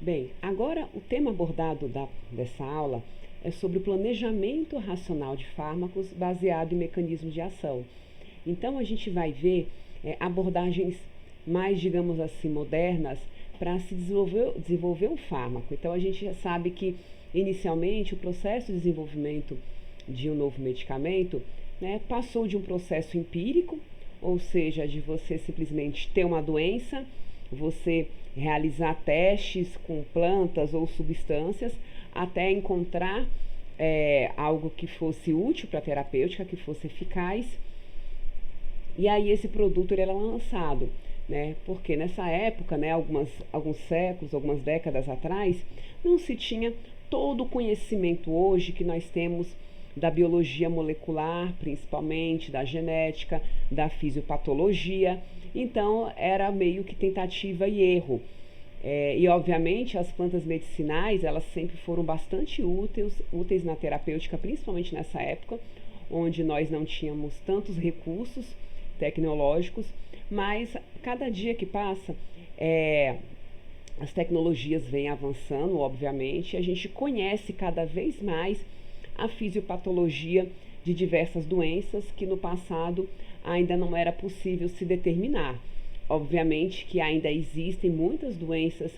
Bem, agora o tema abordado dessa aula é sobre o planejamento racional de fármacos baseado em mecanismos de ação. Então, a gente vai ver abordagens mais, digamos assim, modernas para se desenvolver um fármaco. Então, a gente já sabe que, inicialmente, o processo de desenvolvimento de um novo medicamento, né, passou de um processo empírico, ou seja, de você simplesmente ter uma doença, você realizar testes com plantas ou substâncias até encontrar algo que fosse útil para a terapêutica, que fosse eficaz. E aí esse produto ele era lançado, né? Porque nessa época, né, alguns séculos, algumas décadas atrás, não se tinha todo o conhecimento hoje que nós temos da biologia molecular, principalmente, da genética, da fisiopatologia. Então, era meio que tentativa e erro. E, obviamente, as plantas medicinais, elas sempre foram bastante úteis na terapêutica, principalmente nessa época, onde nós não tínhamos tantos recursos tecnológicos, mas cada dia que passa, as tecnologias vêm avançando, obviamente, e a gente conhece cada vez mais a fisiopatologia de diversas doenças que no passado ainda não era possível se determinar. Obviamente que ainda existem muitas doenças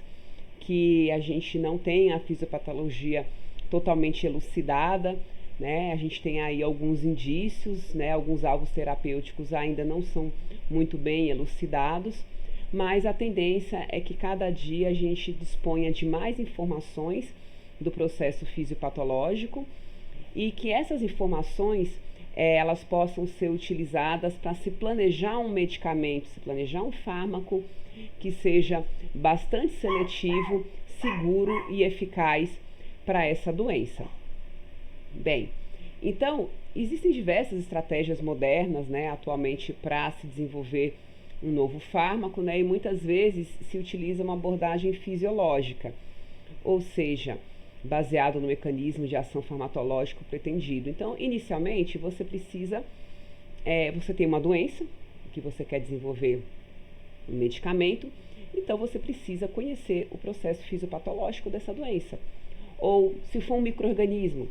que a gente não tem a fisiopatologia totalmente elucidada, né? A gente tem aí alguns indícios, né? Alguns alvos terapêuticos ainda não são muito bem elucidados, mas a tendência é que cada dia a gente disponha de mais informações do processo fisiopatológico e que essas informações elas possam ser utilizadas para se planejar um medicamento, se planejar um fármaco que seja bastante seletivo, seguro e eficaz para essa doença. Bem, então, existem diversas estratégias modernas, né, atualmente para se desenvolver um novo fármaco, né, e muitas vezes se utiliza uma abordagem fisiológica, ou seja, baseado no mecanismo de ação farmacológico pretendido. Então, inicialmente, você precisa, você tem uma doença que você quer desenvolver um medicamento, então você precisa conhecer o processo fisiopatológico dessa doença. Ou, se for um micro-organismo,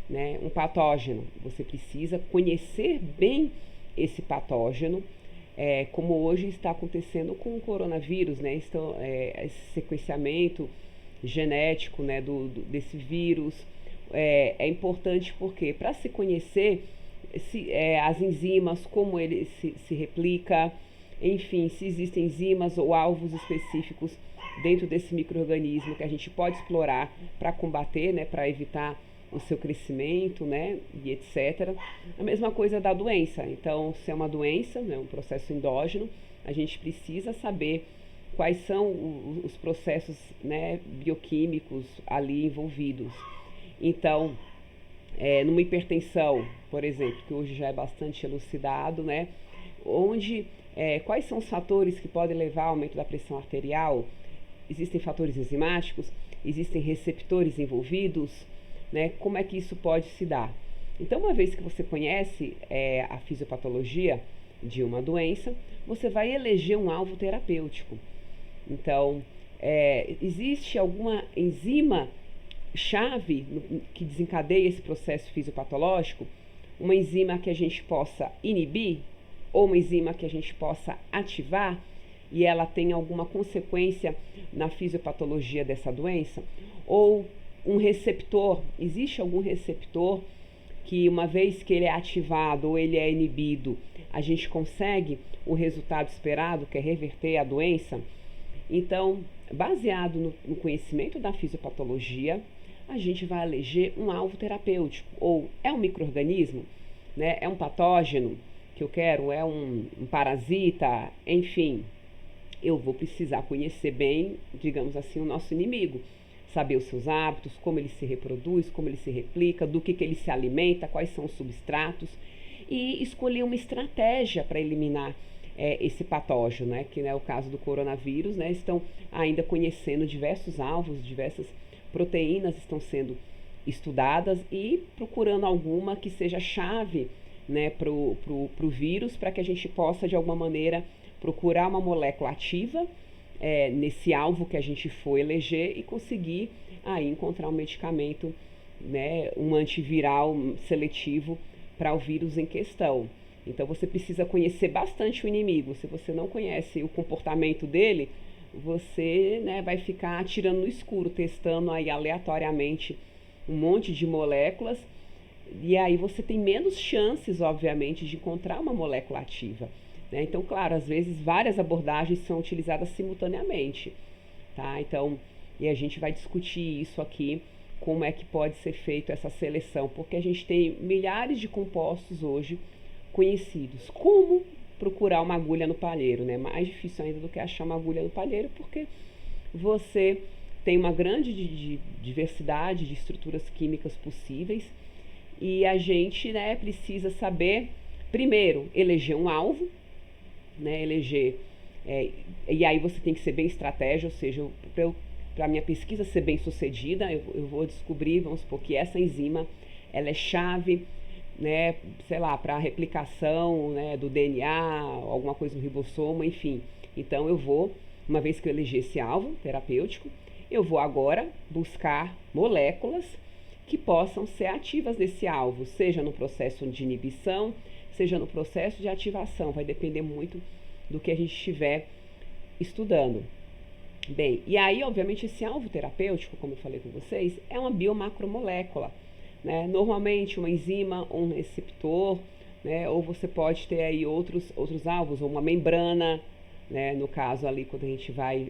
né, um patógeno, você precisa conhecer bem esse patógeno, como hoje está acontecendo com o coronavírus, né, esse sequenciamento genético, né, desse vírus é importante porque para se conhecer as enzimas, como ele se replica, enfim, se existem enzimas ou alvos específicos dentro desse micro-organismo que a gente pode explorar para combater, né, para evitar o seu crescimento, né, e etc. A mesma coisa da doença. Então, se é uma doença, né, um processo endógeno, a gente precisa saber quais são os processos, né, bioquímicos ali envolvidos. Então, numa hipertensão, por exemplo, que hoje já é bastante elucidado, né, quais são os fatores que podem levar ao aumento da pressão arterial? Existem fatores enzimáticos? Existem receptores envolvidos? Né, como é que isso pode se dar? Então, uma vez que você conhece a fisiopatologia de uma doença, você vai eleger um alvo terapêutico. Então, existe alguma enzima chave que desencadeia esse processo fisiopatológico? Uma enzima que a gente possa inibir ou uma enzima que a gente possa ativar e ela tem alguma consequência na fisiopatologia dessa doença? Ou um receptor, existe algum receptor que uma vez que ele é ativado ou ele é inibido, a gente consegue o resultado esperado, que é reverter a doença? Então, baseado no conhecimento da fisiopatologia, a gente vai eleger um alvo terapêutico, ou é um micro-organismo, né? É um patógeno que eu quero, é um parasita, enfim, eu vou precisar conhecer bem, digamos assim, o nosso inimigo, saber os seus hábitos, como ele se reproduz, como ele se replica, do que ele se alimenta, quais são os substratos, e escolher uma estratégia para eliminar esse patógeno, né, que é o caso do coronavírus, né, estão ainda conhecendo diversos alvos, diversas proteínas estão sendo estudadas e procurando alguma que seja chave, né, pro vírus, para que a gente possa de alguma maneira procurar uma molécula ativa, nesse alvo que a gente for eleger e conseguir aí encontrar um medicamento, né, um antiviral seletivo para o vírus em questão. Então você precisa conhecer bastante o inimigo. Se você não conhece o comportamento dele, você, né, vai ficar atirando no escuro, testando aí aleatoriamente um monte de moléculas, e aí você tem menos chances, obviamente, de encontrar uma molécula ativa, né? Então, claro, às vezes várias abordagens são utilizadas simultaneamente, tá? Então, e a gente vai discutir isso aqui, como é que pode ser feita essa seleção, porque a gente tem milhares de compostos hoje conhecidos. Como procurar uma agulha no palheiro, né? Mais difícil ainda do que achar uma agulha no palheiro, porque você tem uma grande diversidade de estruturas químicas possíveis e a gente, né, precisa saber, primeiro, eleger um alvo, né? E aí você tem que ser bem estratégia, ou seja, para a minha pesquisa ser bem sucedida, eu vou descobrir, vamos supor, que essa enzima ela é chave, né, sei lá, para a replicação, né, do DNA, alguma coisa no ribossoma, enfim. Então eu vou, uma vez que eu elegi esse alvo terapêutico, eu vou agora buscar moléculas que possam ser ativas nesse alvo, seja no processo de inibição, seja no processo de ativação, vai depender muito do que a gente estiver estudando. Bem, e aí, obviamente, esse alvo terapêutico, como eu falei com vocês, é uma biomacromolécula, né? Normalmente uma enzima, um receptor, né? Ou você pode ter aí outros alvos, ou uma membrana, né? No caso ali, quando a gente vai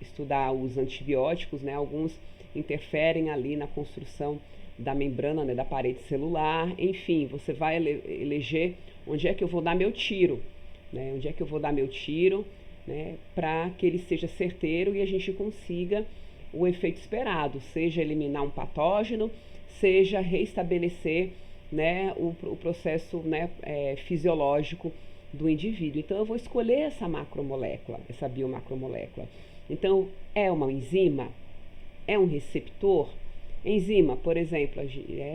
estudar os antibióticos, né? Alguns interferem ali na construção da membrana, né? Da parede celular, enfim, você vai eleger onde é que eu vou dar meu tiro, né? Onde é que eu vou dar meu tiro, né, para que ele seja certeiro e a gente consiga o efeito esperado, seja eliminar um patógeno, seja reestabelecer, né, o processo, né, fisiológico do indivíduo. Então eu vou escolher essa macromolécula, essa biomacromolécula. Então é uma enzima? É um receptor? Enzima, por exemplo,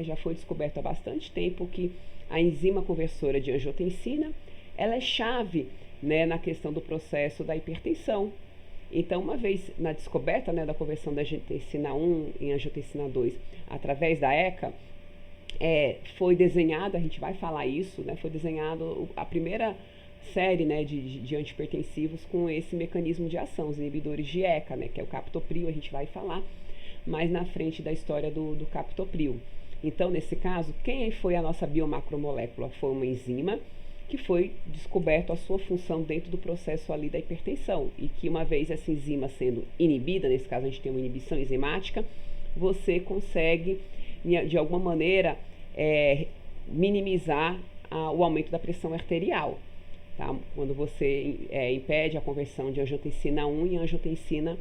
já foi descoberto há bastante tempo que a enzima conversora de angiotensina, ela é chave, né, na questão do processo da hipertensão. Então, uma vez na descoberta, né, da conversão da angiotensina 1 em angiotensina 2 através da ECA, foi desenhada, a gente vai falar isso, né, foi desenhado a primeira série, né, de antihipertensivos com esse mecanismo de ação, os inibidores de ECA, né, que é o captopril, a gente vai falar mais na frente da história do captopril. Então, nesse caso, quem foi a nossa biomacromolécula? Foi uma enzima que foi descoberto a sua função dentro do processo ali da hipertensão e que uma vez essa enzima sendo inibida, nesse caso a gente tem uma inibição enzimática, você consegue de alguma maneira minimizar o aumento da pressão arterial, tá? Quando você impede a conversão de angiotensina 1 em angiotensina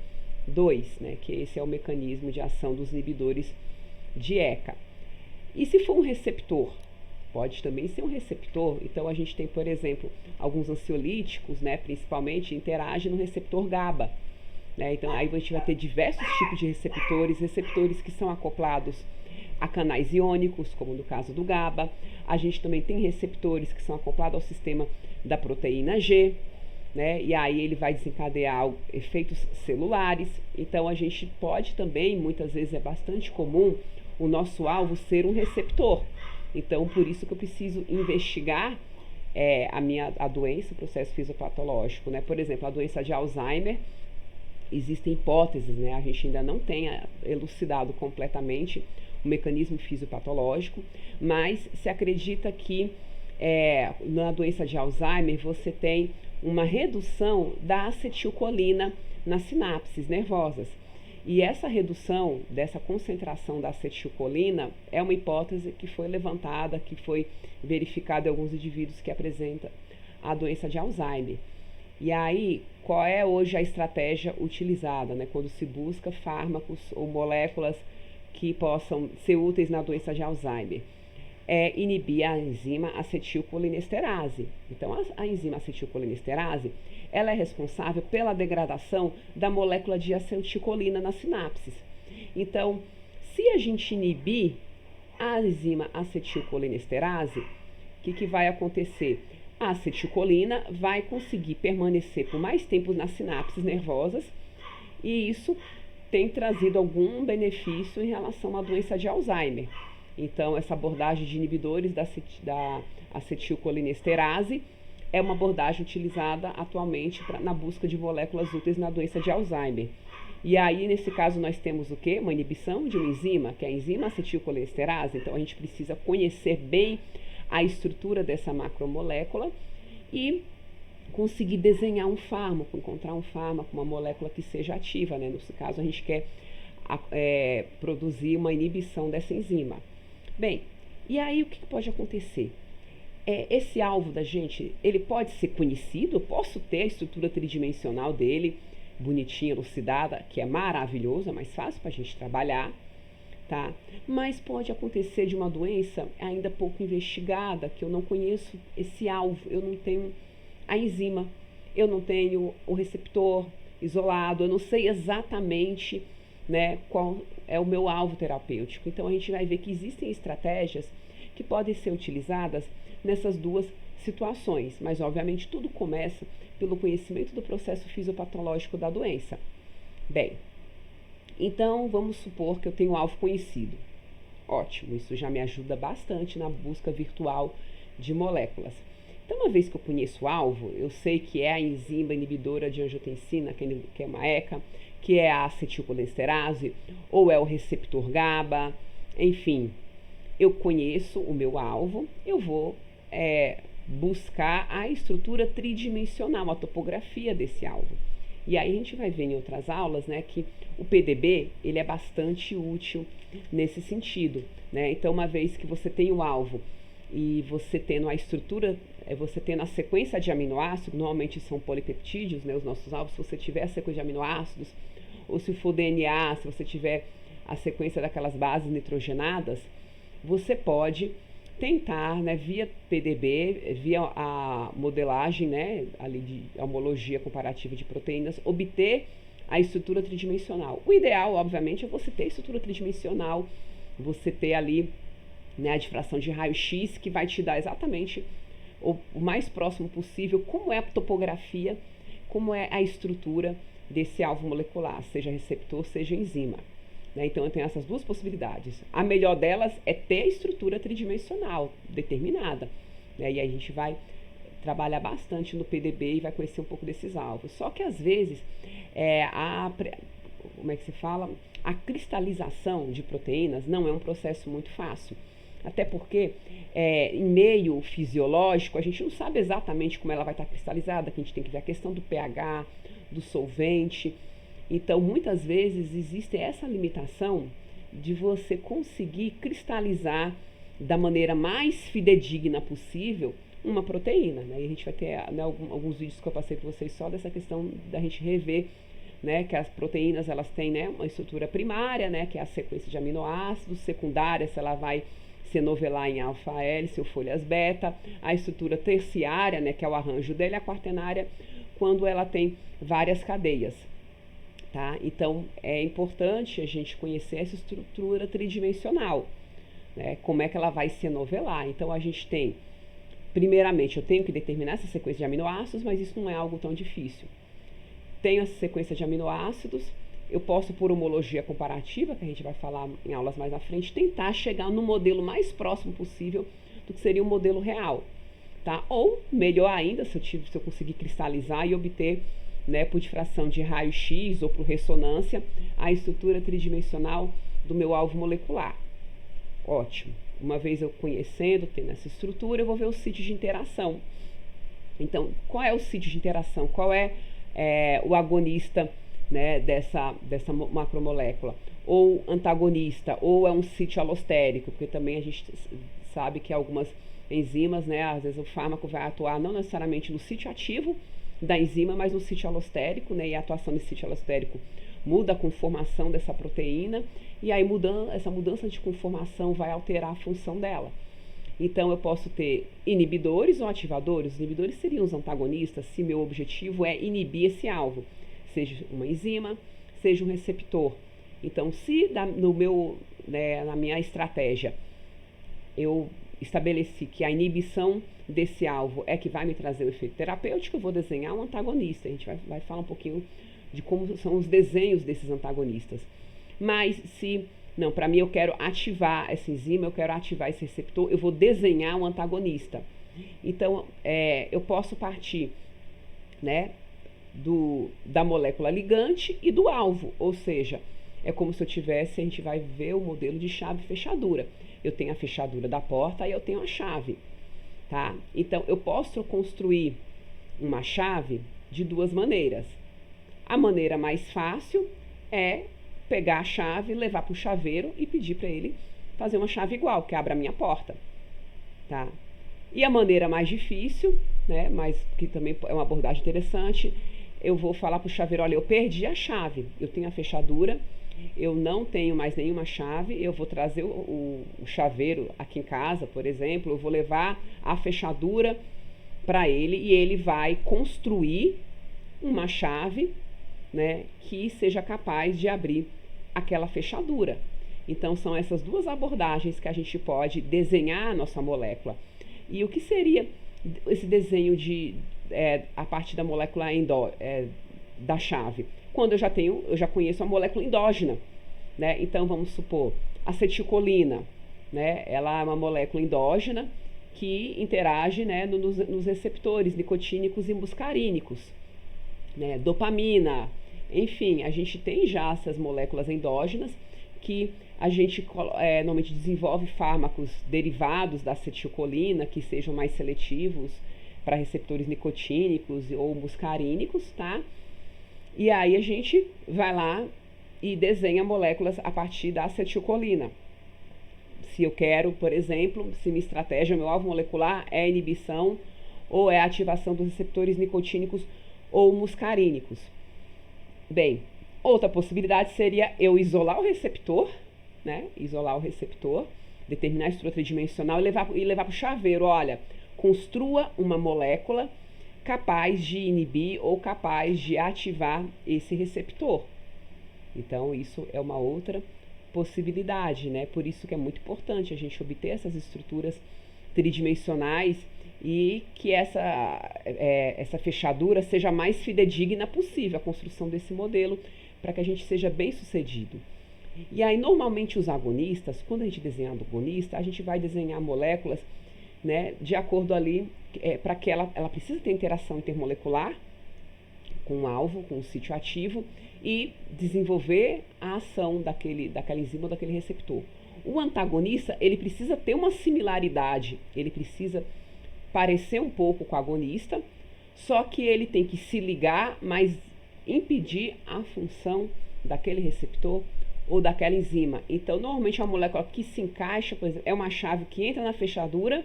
2, né? Que esse é o mecanismo de ação dos inibidores de ECA. E se for um receptor? Pode também ser um receptor. Então a gente tem, por exemplo, alguns ansiolíticos, né, principalmente interagem no receptor GABA, né? Então aí a gente vai ter diversos tipos de receptores que são acoplados a canais iônicos, como no caso do GABA. A gente também tem receptores que são acoplados ao sistema da proteína G, né? E aí ele vai desencadear efeitos celulares. Então a gente pode também, muitas vezes é bastante comum, o nosso alvo ser um receptor. Então, por isso que eu preciso investigar a doença, o processo fisiopatológico, né? Por exemplo, a doença de Alzheimer, existem hipóteses, né? A gente ainda não tem elucidado completamente o mecanismo fisiopatológico, mas se acredita que na doença de Alzheimer você tem uma redução da acetilcolina nas sinapses nervosas. E essa redução dessa concentração da acetilcolina é uma hipótese que foi levantada, que foi verificada em alguns indivíduos que apresentam a doença de Alzheimer. E aí, qual é hoje a estratégia utilizada, né, quando se busca fármacos ou moléculas que possam ser úteis na doença de Alzheimer? É inibir a enzima acetilcolinesterase. Então, a enzima acetilcolinesterase, ela é responsável pela degradação da molécula de acetilcolina nas sinapses. Então, se a gente inibir a enzima acetilcolinesterase, o que vai acontecer? a acetilcolina vai conseguir permanecer por mais tempo nas sinapses nervosas e isso tem trazido algum benefício em relação à doença de Alzheimer. Então, essa abordagem de inibidores da acetilcolinesterase é uma abordagem utilizada atualmente na busca de moléculas úteis na doença de Alzheimer. E aí, nesse caso, nós temos o quê? Uma inibição de uma enzima, que é a enzima acetilcolinesterase. Então, a gente precisa conhecer bem a estrutura dessa macromolécula e conseguir desenhar um fármaco, encontrar um fármaco, uma molécula que seja ativa, né? Nesse caso, a gente quer produzir uma inibição dessa enzima. Bem, e aí o que pode acontecer? Esse alvo da gente, ele pode ser conhecido, eu posso ter a estrutura tridimensional dele, bonitinha, elucidada, que é maravilhoso, é mais fácil para a gente trabalhar, tá? Mas pode acontecer de uma doença ainda pouco investigada, que eu não conheço esse alvo, eu não tenho a enzima, eu não tenho o receptor isolado, eu não sei exatamente, né, qual é o meu alvo terapêutico. Então a gente vai ver que existem estratégias que podem ser utilizadas nessas duas situações, mas obviamente tudo começa pelo conhecimento do processo fisiopatológico da doença. Bem, então vamos supor que eu tenho um alvo conhecido. Ótimo, isso já me ajuda bastante na busca virtual de moléculas. Então, uma vez que eu conheço o alvo, eu sei que é a enzima inibidora de angiotensina, que é uma ECA, que é a acetilcolinesterase, ou é o receptor GABA, enfim, eu conheço o meu alvo, eu vou buscar a estrutura tridimensional, a topografia desse alvo. E aí a gente vai ver em outras aulas, né, que o PDB, ele é bastante útil nesse sentido, né? Então, uma vez que você tem o alvo e você tendo a estrutura, você tendo a sequência de aminoácidos, normalmente são polipeptídeos, né, os nossos alvos, se você tiver a sequência de aminoácidos, ou se for DNA, se você tiver a sequência daquelas bases nitrogenadas, você pode tentar, né, via PDB, via a modelagem, né, ali de homologia comparativa de proteínas, obter a estrutura tridimensional. O ideal, obviamente, é você ter a estrutura tridimensional, você ter ali, né, a difração de raio-x, que vai te dar exatamente o mais próximo possível como é a topografia, como é a estrutura desse alvo molecular, seja receptor, seja enzima. Né? Então, eu tenho essas duas possibilidades. A melhor delas é ter a estrutura tridimensional determinada. Né? E aí a gente vai trabalhar bastante no PDB e vai conhecer um pouco desses alvos. Só que, às vezes, como é que se fala? A cristalização de proteínas não é um processo muito fácil. Até porque, em meio fisiológico, a gente não sabe exatamente como ela vai estar cristalizada, que a gente tem que ver a questão do pH, do solvente. Então, muitas vezes, existe essa limitação de você conseguir cristalizar da maneira mais fidedigna possível uma proteína. Né? E a gente vai ter, né, alguns vídeos que eu passei para vocês só dessa questão da gente rever, né, que as proteínas elas têm, né, uma estrutura primária, né, que é a sequência de aminoácidos, secundária, se ela vai se novelar em alfa-hélice ou folhas beta, a estrutura terciária, né, que é o arranjo dele, a quaternária, quando ela tem várias cadeias. Tá? Então, é importante a gente conhecer essa estrutura tridimensional, né? Como é que ela vai se novelar. Então, a gente tem, primeiramente, eu tenho que determinar essa sequência de aminoácidos, mas isso não é algo tão difícil. Tenho essa sequência de aminoácidos, eu posso, por homologia comparativa, que a gente vai falar em aulas mais à frente, tentar chegar no modelo mais próximo possível do que seria o modelo real. Tá? Ou, melhor ainda, se eu conseguir cristalizar e obter, né, por difração de raio-x ou por ressonância, a estrutura tridimensional do meu alvo molecular. Ótimo. Uma vez eu conhecendo, tendo essa estrutura, eu vou ver o sítio de interação. Então, qual é o sítio de interação? Qual é o agonista, né, dessa macromolécula? Ou antagonista, ou é um sítio alostérico, porque também a gente sabe que algumas enzimas, né, às vezes o fármaco vai atuar não necessariamente no sítio ativo da enzima, mas no sítio alostérico, né, e a atuação desse sítio alostérico muda a conformação dessa proteína, e aí essa mudança de conformação vai alterar a função dela. Então, eu posso ter inibidores ou ativadores. Os inibidores seriam os antagonistas, se meu objetivo é inibir esse alvo, seja uma enzima, seja um receptor. Então, se na minha estratégia eu estabeleci que a inibição desse alvo é que vai me trazer o efeito terapêutico, eu vou desenhar um antagonista. A gente vai falar um pouquinho de como são os desenhos desses antagonistas. Mas se, não, para mim eu quero ativar essa enzima, eu quero ativar esse receptor, eu vou desenhar um antagonista. Então, eu posso partir, né, da molécula ligante e do alvo, ou seja, é como se eu tivesse, a gente vai ver o modelo de chave e fechadura. Eu tenho a fechadura da porta e eu tenho a chave, tá? Então, eu posso construir uma chave de duas maneiras. A maneira mais fácil é pegar a chave, levar para o chaveiro e pedir para ele fazer uma chave igual, que abra a minha porta, tá? E a maneira mais difícil, né, mas que também é uma abordagem interessante, eu vou falar para o chaveiro, olha, eu perdi a chave, eu tenho a fechadura, eu não tenho mais nenhuma chave, eu vou trazer o chaveiro aqui em casa, por exemplo, eu vou levar a fechadura para ele e ele vai construir uma chave, né, que seja capaz de abrir aquela fechadura. Então, são essas duas abordagens que a gente pode desenhar a nossa molécula. E o que seria esse desenho a partir da molécula da chave? Quando eu já conheço a molécula endógena, né? Então, vamos supor, acetilcolina, né? Ela é uma molécula endógena que interage, né, nos receptores nicotínicos e muscarínicos, né? Dopamina, enfim, a gente tem já essas moléculas endógenas que a gente normalmente desenvolve fármacos derivados da acetilcolina que sejam mais seletivos para receptores nicotínicos ou muscarínicos, tá? E aí a gente vai lá e desenha moléculas a partir da acetilcolina. Se eu quero, por exemplo, se minha estratégia, meu alvo molecular é a inibição ou é a ativação dos receptores nicotínicos ou muscarínicos. Bem, outra possibilidade seria eu isolar o receptor, né? Isolar o receptor, determinar a estrutura tridimensional e levar para o chaveiro. Olha, construa uma molécula capaz de inibir ou capaz de ativar esse receptor. Então, isso é uma outra possibilidade, né? Por isso que é muito importante a gente obter essas estruturas tridimensionais e que essa fechadura seja a mais fidedigna possível, a construção desse modelo, para que a gente seja bem sucedido. E aí, normalmente, os agonistas, quando a gente desenha agonista, a gente vai desenhar moléculas, né, de acordo ali, para que ela precisa ter interação intermolecular com o alvo, com o sítio ativo, e desenvolver a ação daquela enzima ou daquele receptor. O antagonista, ele precisa ter uma similaridade, ele precisa parecer um pouco com o agonista, só que ele tem que se ligar, mas impedir a função daquele receptor ou daquela enzima. Então, normalmente, a molécula que se encaixa, por exemplo, é uma chave que entra na fechadura,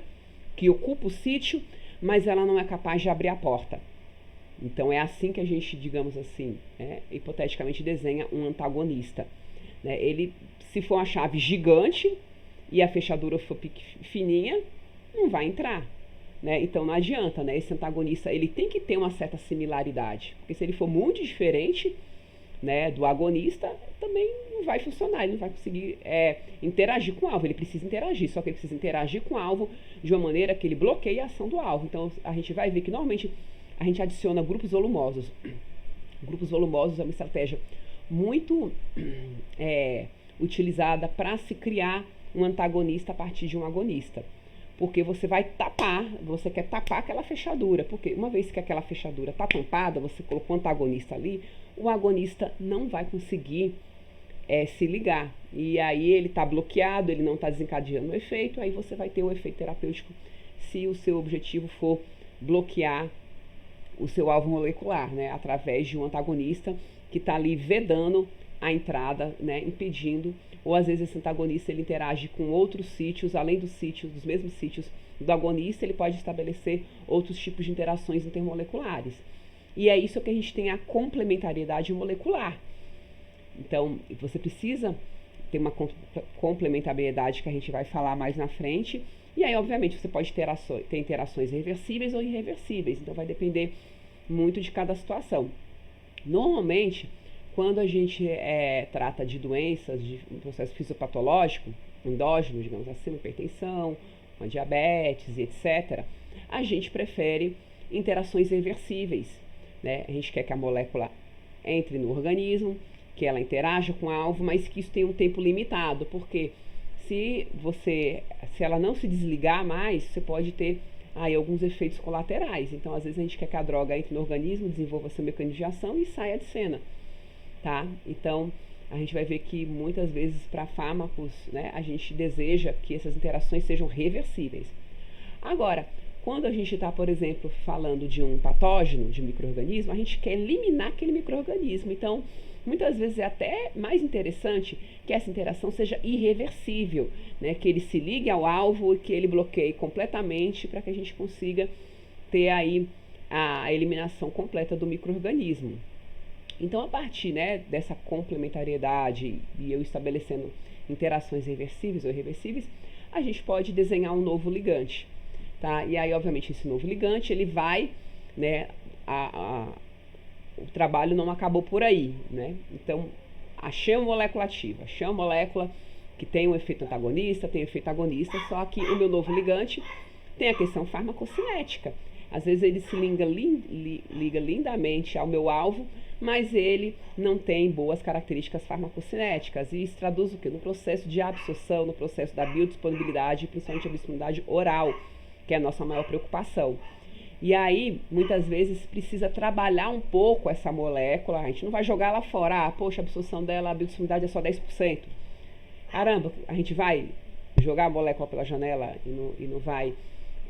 que ocupa o sítio, mas ela não é capaz de abrir a porta. Então, é assim que a gente, digamos assim, hipoteticamente desenha um antagonista. Né? Ele, se for uma chave gigante e a fechadura for fininha, não vai entrar. Né? Então, não adianta, né? Esse antagonista ele tem que ter uma certa similaridade, porque se ele for muito diferente, né, do agonista, também não vai funcionar, ele não vai conseguir interagir com o alvo, ele precisa interagir, só que ele precisa interagir com o alvo de uma maneira que ele bloqueie a ação do alvo. Então, a gente vai ver que normalmente a gente adiciona grupos volumosos. Grupos volumosos é uma estratégia muito utilizada para se criar um antagonista a partir de um agonista. Porque você quer tapar aquela fechadura. Porque uma vez que aquela fechadura está tampada, você colocou o antagonista ali, o agonista não vai conseguir se ligar. E aí ele está bloqueado, ele não está desencadeando o efeito, aí você vai ter o efeito terapêutico se o seu objetivo for bloquear o seu alvo molecular, né, através de um antagonista que está ali vedando a entrada, né, impedindo, ou às vezes esse antagonista ele interage com outros sítios, além dos mesmos sítios do agonista, ele pode estabelecer outros tipos de interações intermoleculares. E é isso que a gente tem a complementariedade molecular. Então, você precisa ter uma complementariedade que a gente vai falar mais na frente. E aí, obviamente, você pode ter interações reversíveis ou irreversíveis. Então, vai depender muito de cada situação. Normalmente, quando a gente trata de doenças, de um processo fisiopatológico, endógeno, digamos assim, hipertensão, com a diabetes, etc., a gente prefere interações reversíveis, né? A gente quer que a molécula entre no organismo, que ela interaja com o alvo, mas que isso tenha um tempo limitado, porque se ela não se desligar mais, você pode ter aí alguns efeitos colaterais. Então, às vezes a gente quer que a droga entre no organismo, desenvolva seu mecanismo de ação e saia de cena, tá? Então, a gente vai ver que muitas vezes para fármacos, né, a gente deseja que essas interações sejam reversíveis. Agora, quando a gente está, por exemplo, falando de um patógeno, de um micro-organismo, a gente quer eliminar aquele micro-organismo. Então, muitas vezes é até mais interessante que essa interação seja irreversível, né? Que ele se ligue ao alvo e que ele bloqueie completamente para que a gente consiga ter aí a eliminação completa do micro-organismo. Então, a partir, né, dessa complementariedade e eu estabelecendo interações reversíveis ou irreversíveis, a gente pode desenhar um novo ligante. Tá? E aí, obviamente, esse novo ligante, ele vai, né, o trabalho não acabou por aí, né? Então, achei uma molécula ativa, achei uma molécula que tem um efeito antagonista, tem um efeito agonista, só que o meu novo ligante tem a questão farmacocinética. Às vezes ele se liga lindamente ao meu alvo, mas ele não tem boas características farmacocinéticas. E isso traduz o quê? No processo de absorção, no processo da biodisponibilidade, principalmente a biodisponibilidade oral, que é a nossa maior preocupação. E aí, muitas vezes, precisa trabalhar um pouco essa molécula. A gente não vai jogar ela fora. Ah, poxa, a absorção dela, a biodisponibilidade é só 10%. Caramba, a gente vai jogar a molécula pela janela e não vai,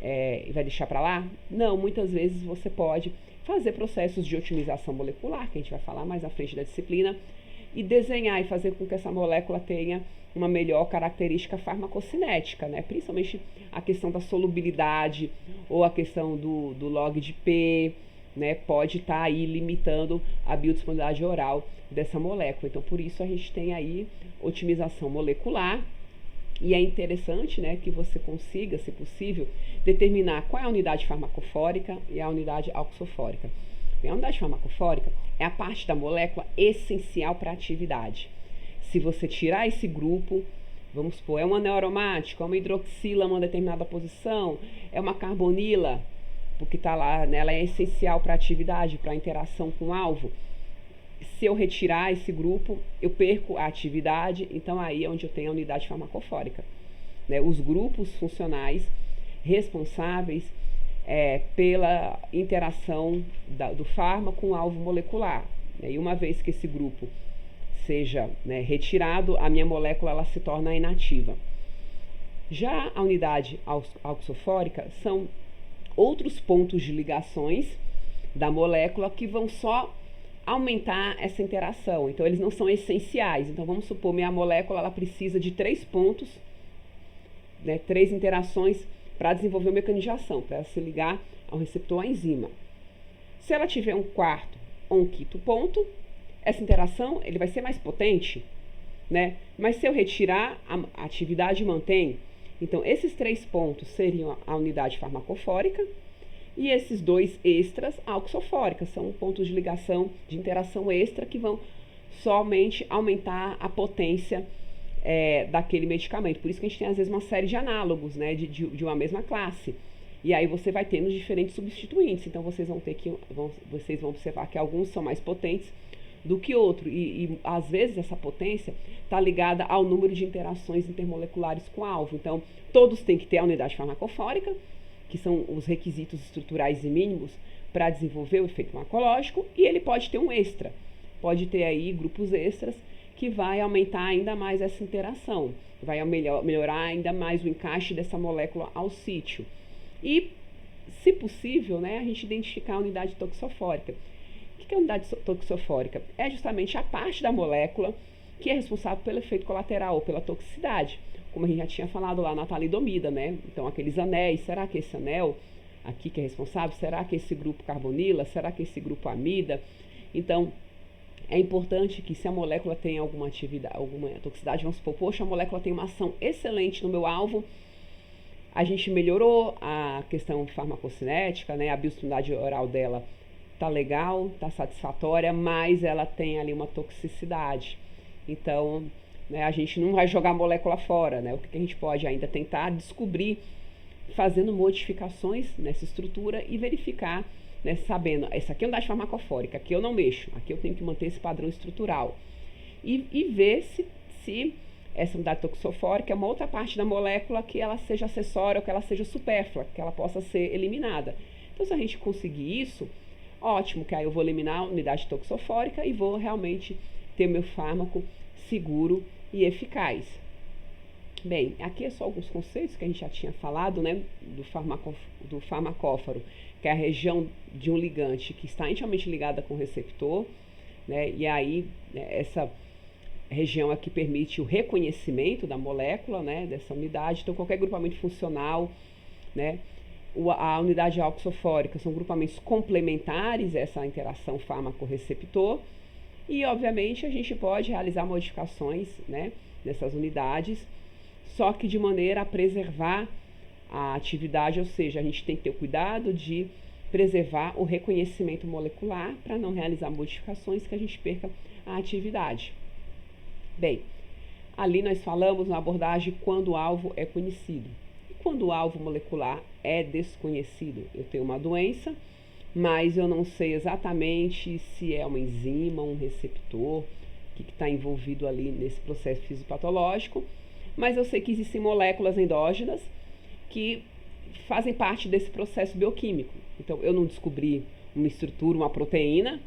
e vai deixar para lá? Não, muitas vezes você pode fazer processos de otimização molecular, que a gente vai falar mais à frente da disciplina, e desenhar e fazer com que essa molécula tenha uma melhor característica farmacocinética, né? Principalmente a questão da solubilidade ou a questão do log de P, né? Pode estar aí limitando a biodisponibilidade oral dessa molécula. Então, por isso a gente tem aí otimização molecular. E é interessante, né, que você consiga, se possível, determinar qual é a unidade farmacofórica e a unidade auxofórica. A unidade farmacofórica é a parte da molécula essencial para a atividade. Se você tirar esse grupo, vamos supor, é um anel aromático, é uma hidroxila numa determinada posição, é uma carbonila, porque está lá, né, ela é essencial para a atividade, para a interação com o alvo. Se eu retirar esse grupo, eu perco a atividade, então aí é onde eu tenho a unidade farmacofórica. Né? Os grupos funcionais responsáveis pela interação do fármaco com o alvo molecular. Né? E uma vez que esse grupo seja, né, retirado, a minha molécula ela se torna inativa. Já a unidade auxofórica são outros pontos de ligações da molécula que vão só aumentar essa interação. Então, eles não são essenciais. Então, vamos supor, minha molécula ela precisa de 3 pontos, né, 3 interações para desenvolver o mecanismo de ação, para se ligar ao receptor à enzima. Se ela tiver um quarto ou um quinto ponto, essa interação ele vai ser mais potente, né? Mas se eu retirar, a atividade mantém. Então, esses 3 pontos seriam a unidade farmacofórica e esses 2 extras, a auxofórica, são pontos de ligação, de interação extra que vão somente aumentar a potência daquele medicamento. Por isso que a gente tem, às vezes, uma série de análogos, né, de uma mesma classe. E aí você vai tendo diferentes substituintes. Então, vocês vão observar que alguns são mais potentes do que outros. E às vezes, essa potência está ligada ao número de interações intermoleculares com o alvo. Então, todos têm que ter a unidade farmacofórica, que são os requisitos estruturais e mínimos para desenvolver o efeito farmacológico, e ele pode ter um extra, pode ter aí grupos extras que vai aumentar ainda mais essa interação, vai melhorar ainda mais o encaixe dessa molécula ao sítio. E, se possível, né, a gente identificar a unidade toxofórica. O que é a unidade toxofórica? É justamente a parte da molécula que é responsável pelo efeito colateral ou pela toxicidade. Como a gente já tinha falado lá na talidomida, né? Então, aqueles anéis, será que esse anel aqui que é responsável? Será que esse grupo carbonila? Será que esse grupo amida? Então, é importante que se a molécula tem alguma atividade, alguma toxicidade, vamos supor, poxa, a molécula tem uma ação excelente no meu alvo, a gente melhorou a questão farmacocinética, né? A biodisponibilidade oral dela tá legal, tá satisfatória, mas ela tem ali uma toxicidade. Então, né, a gente não vai jogar a molécula fora, né? O que a gente pode ainda tentar descobrir fazendo modificações nessa estrutura e verificar, né, sabendo, essa aqui é unidade farmacofórica, aqui eu não mexo, aqui eu tenho que manter esse padrão estrutural. E ver se essa unidade toxofórica é uma outra parte da molécula que ela seja acessória ou que ela seja supérflua, que ela possa ser eliminada. Então, se a gente conseguir isso, ótimo, que aí eu vou eliminar a unidade toxofórica e vou realmente ter meu fármaco seguro e eficaz. Bem, aqui é só alguns conceitos que a gente já tinha falado, né, do farmacóforo, que é a região de um ligante que está intimamente ligada com o receptor, né, e aí, né, essa região aqui permite o reconhecimento da molécula, né, dessa unidade. Então, qualquer grupamento funcional, né, a unidade alcoxofórica são grupamentos complementares a essa interação fármaco-receptor. E, obviamente, a gente pode realizar modificações, né, nessas unidades, só que de maneira a preservar a atividade, ou seja, a gente tem que ter o cuidado de preservar o reconhecimento molecular para não realizar modificações que a gente perca a atividade. Bem, ali nós falamos na abordagem quando o alvo é conhecido. E quando o alvo molecular é desconhecido? Eu tenho uma doença, mas eu não sei exatamente se é uma enzima, um receptor, o que está envolvido ali nesse processo fisiopatológico, mas eu sei que existem moléculas endógenas que fazem parte desse processo bioquímico. Então, eu não descobri uma estrutura, uma proteína,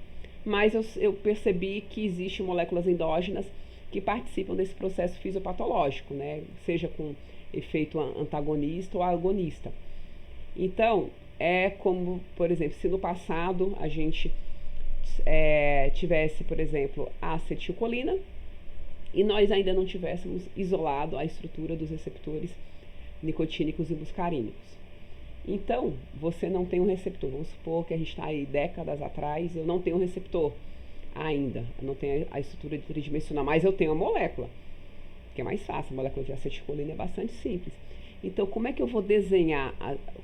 mas eu percebi que existem moléculas endógenas que participam desse processo fisiopatológico, né? Seja com efeito antagonista ou agonista. Então, é como, por exemplo, se no passado a gente tivesse, por exemplo, a acetilcolina e nós ainda não tivéssemos isolado a estrutura dos receptores nicotínicos e muscarínicos. Então, você não tem um receptor. Vamos supor que a gente está aí décadas atrás, eu não tenho um receptor ainda, eu não tenho a estrutura tridimensional, mas eu tenho a molécula, que é mais fácil, a molécula de acetilcolina é bastante simples. Então, como é que eu vou desenhar,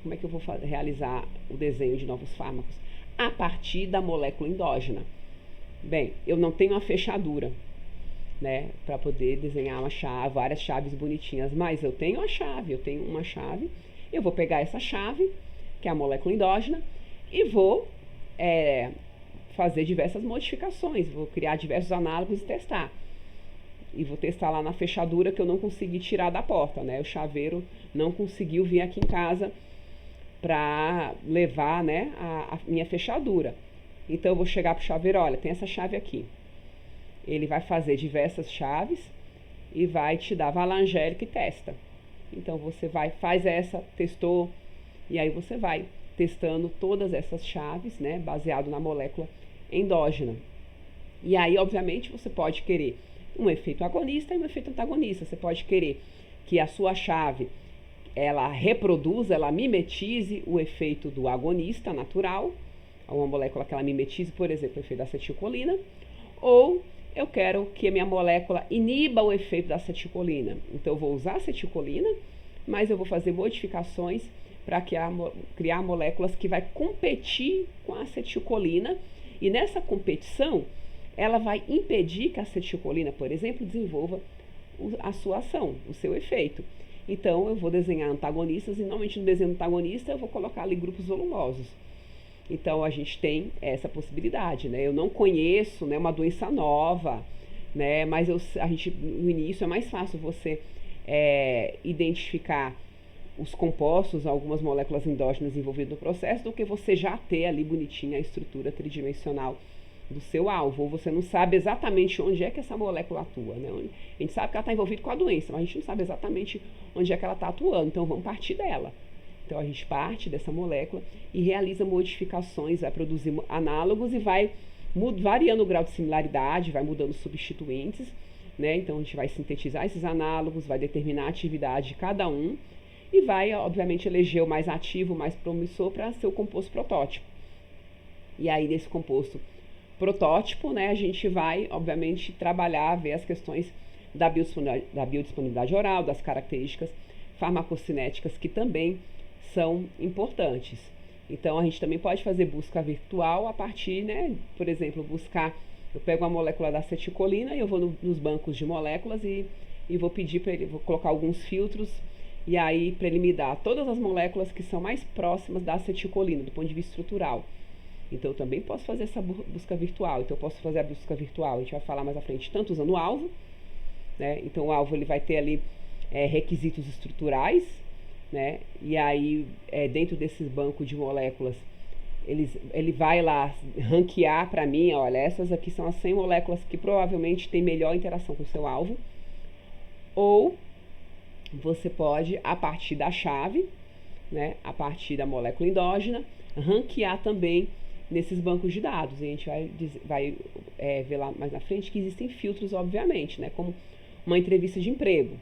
como é que eu vou realizar o desenho de novos fármacos? A partir da molécula endógena. Bem, eu não tenho uma fechadura, né, para poder desenhar uma chave, várias chaves bonitinhas, mas eu tenho uma chave, eu vou pegar essa chave, que é a molécula endógena, e vou fazer diversas modificações, vou criar diversos análogos e testar. E vou testar lá na fechadura que eu não consegui tirar da porta, né? O chaveiro não conseguiu vir aqui em casa para levar, né, a minha fechadura. Então eu vou chegar pro chaveiro, olha, tem essa chave aqui. Ele vai fazer diversas chaves e vai te dar, vai lá, Angélica, e testa. Então você faz essa, testou, e aí você vai testando todas essas chaves, né, baseado na molécula endógena. E aí, obviamente, você pode querer um efeito agonista e um efeito antagonista. Você pode querer que a sua chave ela reproduza, ela mimetize o efeito do agonista natural, uma molécula que ela mimetize, por exemplo, o efeito da acetilcolina, ou eu quero que a minha molécula iniba o efeito da acetilcolina. Então, eu vou usar a acetilcolina, mas eu vou fazer modificações para criar moléculas que vai competir com a acetilcolina, e nessa competição, ela vai impedir que a acetilcolina, por exemplo, desenvolva a sua ação, o seu efeito. Então, eu vou desenhar antagonistas, e normalmente no desenho antagonista eu vou colocar ali grupos volumosos. Então, a gente tem essa possibilidade, né? Eu não conheço, né, uma doença nova, né? Mas no início é mais fácil você identificar os compostos, algumas moléculas endógenas envolvidas no processo, do que você já ter ali bonitinha a estrutura tridimensional do seu alvo, ou você não sabe exatamente onde é que essa molécula atua, né? A gente sabe que ela está envolvida com a doença, mas a gente não sabe exatamente onde é que ela está atuando, então vamos partir dela. Então a gente parte dessa molécula e realiza modificações, vai produzir análogos e vai variando o grau de similaridade, vai mudando os substituintes, né? Então a gente vai sintetizar esses análogos, vai determinar a atividade de cada um e vai, obviamente, eleger o mais ativo, o mais promissor para ser o composto protótipo. E aí, nesse composto protótipo, né, a gente vai, obviamente, trabalhar, ver as questões da biodisponibilidade oral, das características farmacocinéticas, que também são importantes. Então, a gente também pode fazer busca virtual a partir, né, por exemplo, eu pego a molécula da acetilcolina e eu vou nos bancos de moléculas e vou pedir para ele, vou colocar alguns filtros e aí para ele me dar todas as moléculas que são mais próximas da acetilcolina, do ponto de vista estrutural. Então, eu também posso fazer essa busca virtual. Então, eu posso fazer a busca virtual, a gente vai falar mais à frente, tanto usando o alvo, né? Então, o alvo ele vai ter ali requisitos estruturais, né? E aí, dentro desses bancos de moléculas, ele vai lá ranquear para mim, olha, essas aqui são as 100 moléculas que provavelmente têm melhor interação com o seu alvo. Ou você pode, a partir da chave, né, a partir da molécula endógena, ranquear também nesses bancos de dados. E a gente vai ver lá mais na frente que existem filtros, obviamente, né, como uma entrevista de emprego.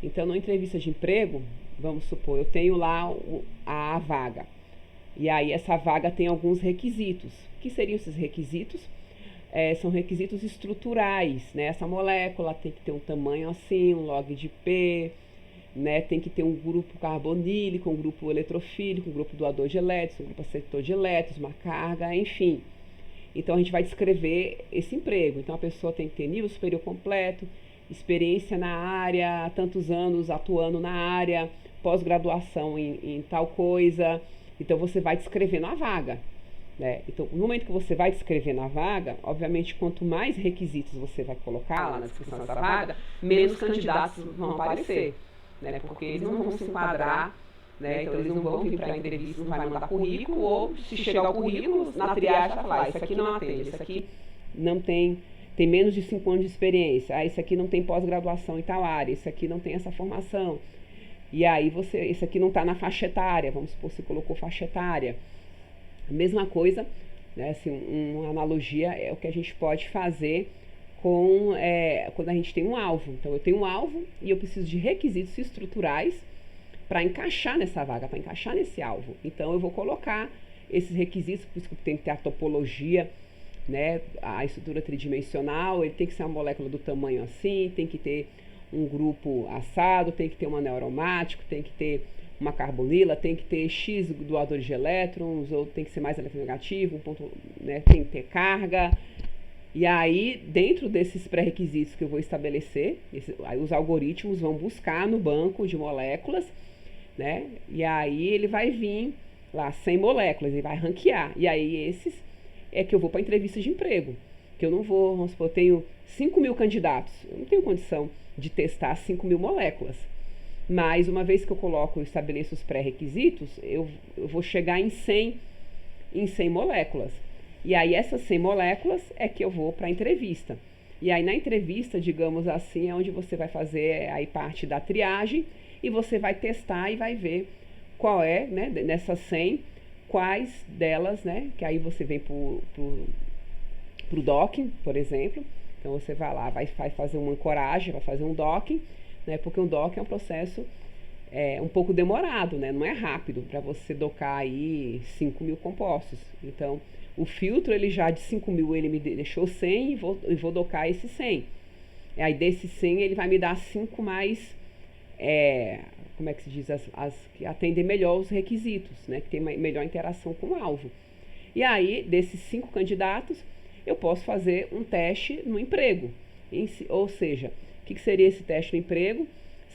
Então, numa entrevista de emprego, vamos supor, eu tenho lá a vaga. E aí, essa vaga tem alguns requisitos. O que seriam esses requisitos? São requisitos estruturais, né? Essa molécula tem que ter um tamanho assim, um log de P, né? Tem que ter um grupo carbonílico, um grupo eletrofílico, um grupo doador de elétrons, um grupo aceptor de elétrons, uma carga, enfim. Então, a gente vai descrever esse emprego. Então, a pessoa tem que ter nível superior completo, experiência na área, tantos anos atuando na área, pós-graduação em tal coisa. Então, você vai descrevendo a vaga, né? Então, no momento que você vai descrevendo a vaga, obviamente, quanto mais requisitos você vai colocar lá na descrição dessa vaga, menos candidatos vão aparecer, né? Porque eles não vão se enquadrar, né? Então, eles não vão vir para a entrevista, não vai mandar currículo, ou se chegar o currículo, na triagem vai falar, isso aqui não atende, isso aqui não tem menos de 5 anos de experiência, isso aqui não tem pós-graduação em tal área, isso aqui não tem essa formação. E aí esse aqui não está na faixa etária, vamos supor, você colocou faixa etária. A mesma coisa, né, assim, uma analogia é o que a gente pode fazer com quando a gente tem um alvo. Então, eu tenho um alvo e eu preciso de requisitos estruturais para encaixar nessa vaga, para encaixar nesse alvo. Então, eu vou colocar esses requisitos, por isso que tem que ter a topologia, né, a estrutura tridimensional, ele tem que ser uma molécula do tamanho assim, tem que ter um grupo assado, tem que ter um anel aromático, tem que ter uma carbonila, tem que ter X doadores de elétrons, ou tem que ser mais eletronegativo, um ponto, né, tem que ter carga. E aí, dentro desses pré-requisitos que eu vou estabelecer, aí os algoritmos vão buscar no banco de moléculas, né, e aí ele vai vir lá 100 moléculas, ele vai ranquear. E aí esses é que eu vou para entrevista de emprego, que eu não vou, vamos supor, eu tenho 5.000 candidatos, eu não tenho condição de testar 5.000 moléculas. Mas uma vez que eu estabeleço os pré-requisitos, eu vou chegar em 100 moléculas. E aí essas 100 moléculas é que eu vou para a entrevista. E aí na entrevista, digamos assim, é onde você vai fazer aí parte da triagem e você vai testar e vai ver qual é, né, nessas 100, quais delas, né, que aí você vem pro docking, por exemplo. Então, você vai lá, vai fazer uma ancoragem, vai fazer um docking, né? Porque um docking é um processo um pouco demorado, né? Não é rápido para você docar aí 5.000 compostos. Então, o filtro, ele já de 5.000, ele me deixou 100 e vou docar esses 100. E aí, desses 100, ele vai me dar 5 mais, como é que se diz, as que atendem melhor os requisitos, né? Que tem melhor interação com o alvo. E aí, desses 5 candidatos, eu posso fazer um teste no emprego. Ou seja, o que seria esse teste no emprego?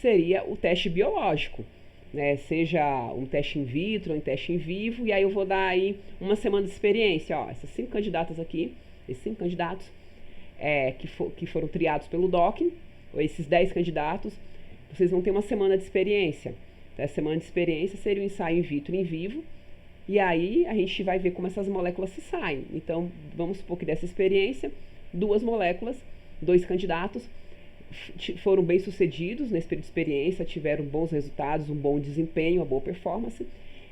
Seria o teste biológico, né? Seja um teste in vitro, um teste in vivo, e aí eu vou dar aí uma semana de experiência. Ó, essas 5 candidatas aqui, esses 5 candidatos que foram triados pelo docking, ou esses 10 candidatos, vocês vão ter uma semana de experiência. Então, essa semana de experiência seria um ensaio in vitro e in vivo, e aí a gente vai ver como essas moléculas se saem. Então, vamos supor que dessa experiência, 2 moléculas, 2 candidatos foram bem sucedidos nesse período de experiência, tiveram bons resultados, um bom desempenho, uma boa performance.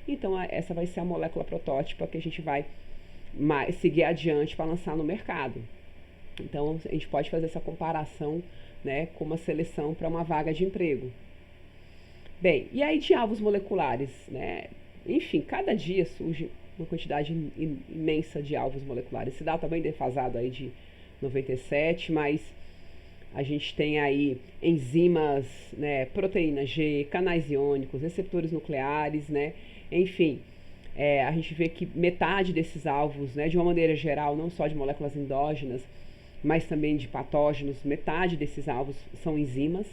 Então, essa vai ser a molécula protótipa que a gente vai seguir adiante para lançar no mercado. Então, a gente pode fazer essa comparação, né, com uma seleção para uma vaga de emprego. Bem, e aí de alvos moleculares, né? Enfim, cada dia surge uma quantidade imensa de alvos moleculares. Esse dado está bem defasado aí de 97, mas a gente tem aí enzimas, né, proteína G, canais iônicos, receptores nucleares, né? Enfim, a gente vê que metade desses alvos, né, de uma maneira geral, não só de moléculas endógenas, mas também de patógenos, metade desses alvos são enzimas.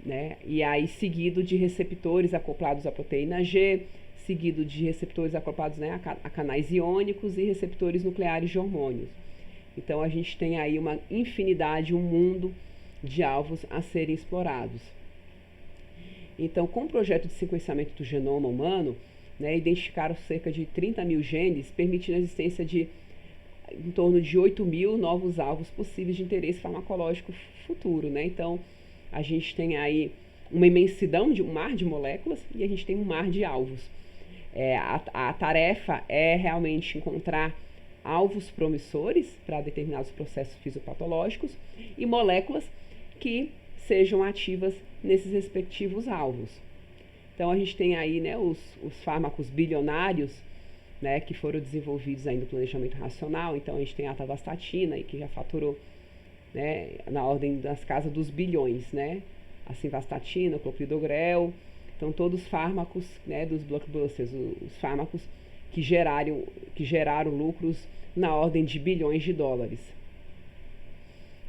né? E aí seguido de receptores acoplados à proteína G, seguido de receptores acoplados, né, a canais iônicos e receptores nucleares de hormônios. Então a gente tem aí uma infinidade, um mundo de alvos a serem explorados. Então, com o projeto de sequenciamento do genoma humano, né, identificaram cerca de 30 mil genes, permitindo a existência de em torno de 8 mil novos alvos possíveis de interesse farmacológico futuro, né? Então, a gente tem aí uma imensidão de um mar de moléculas e a gente tem um mar de alvos. A tarefa é realmente encontrar alvos promissores para determinados processos fisiopatológicos e moléculas que sejam ativas nesses respectivos alvos. Então, a gente tem aí, né, os fármacos bilionários, né, que foram desenvolvidos aí no planejamento racional. Então, a gente tem a atorvastatina, que já faturou, né, na ordem das casas dos bilhões, né? A simvastatina, o clopidogrel. Então, todos os fármacos, né, dos blockbusters, os fármacos que geraram lucros na ordem de bilhões de dólares.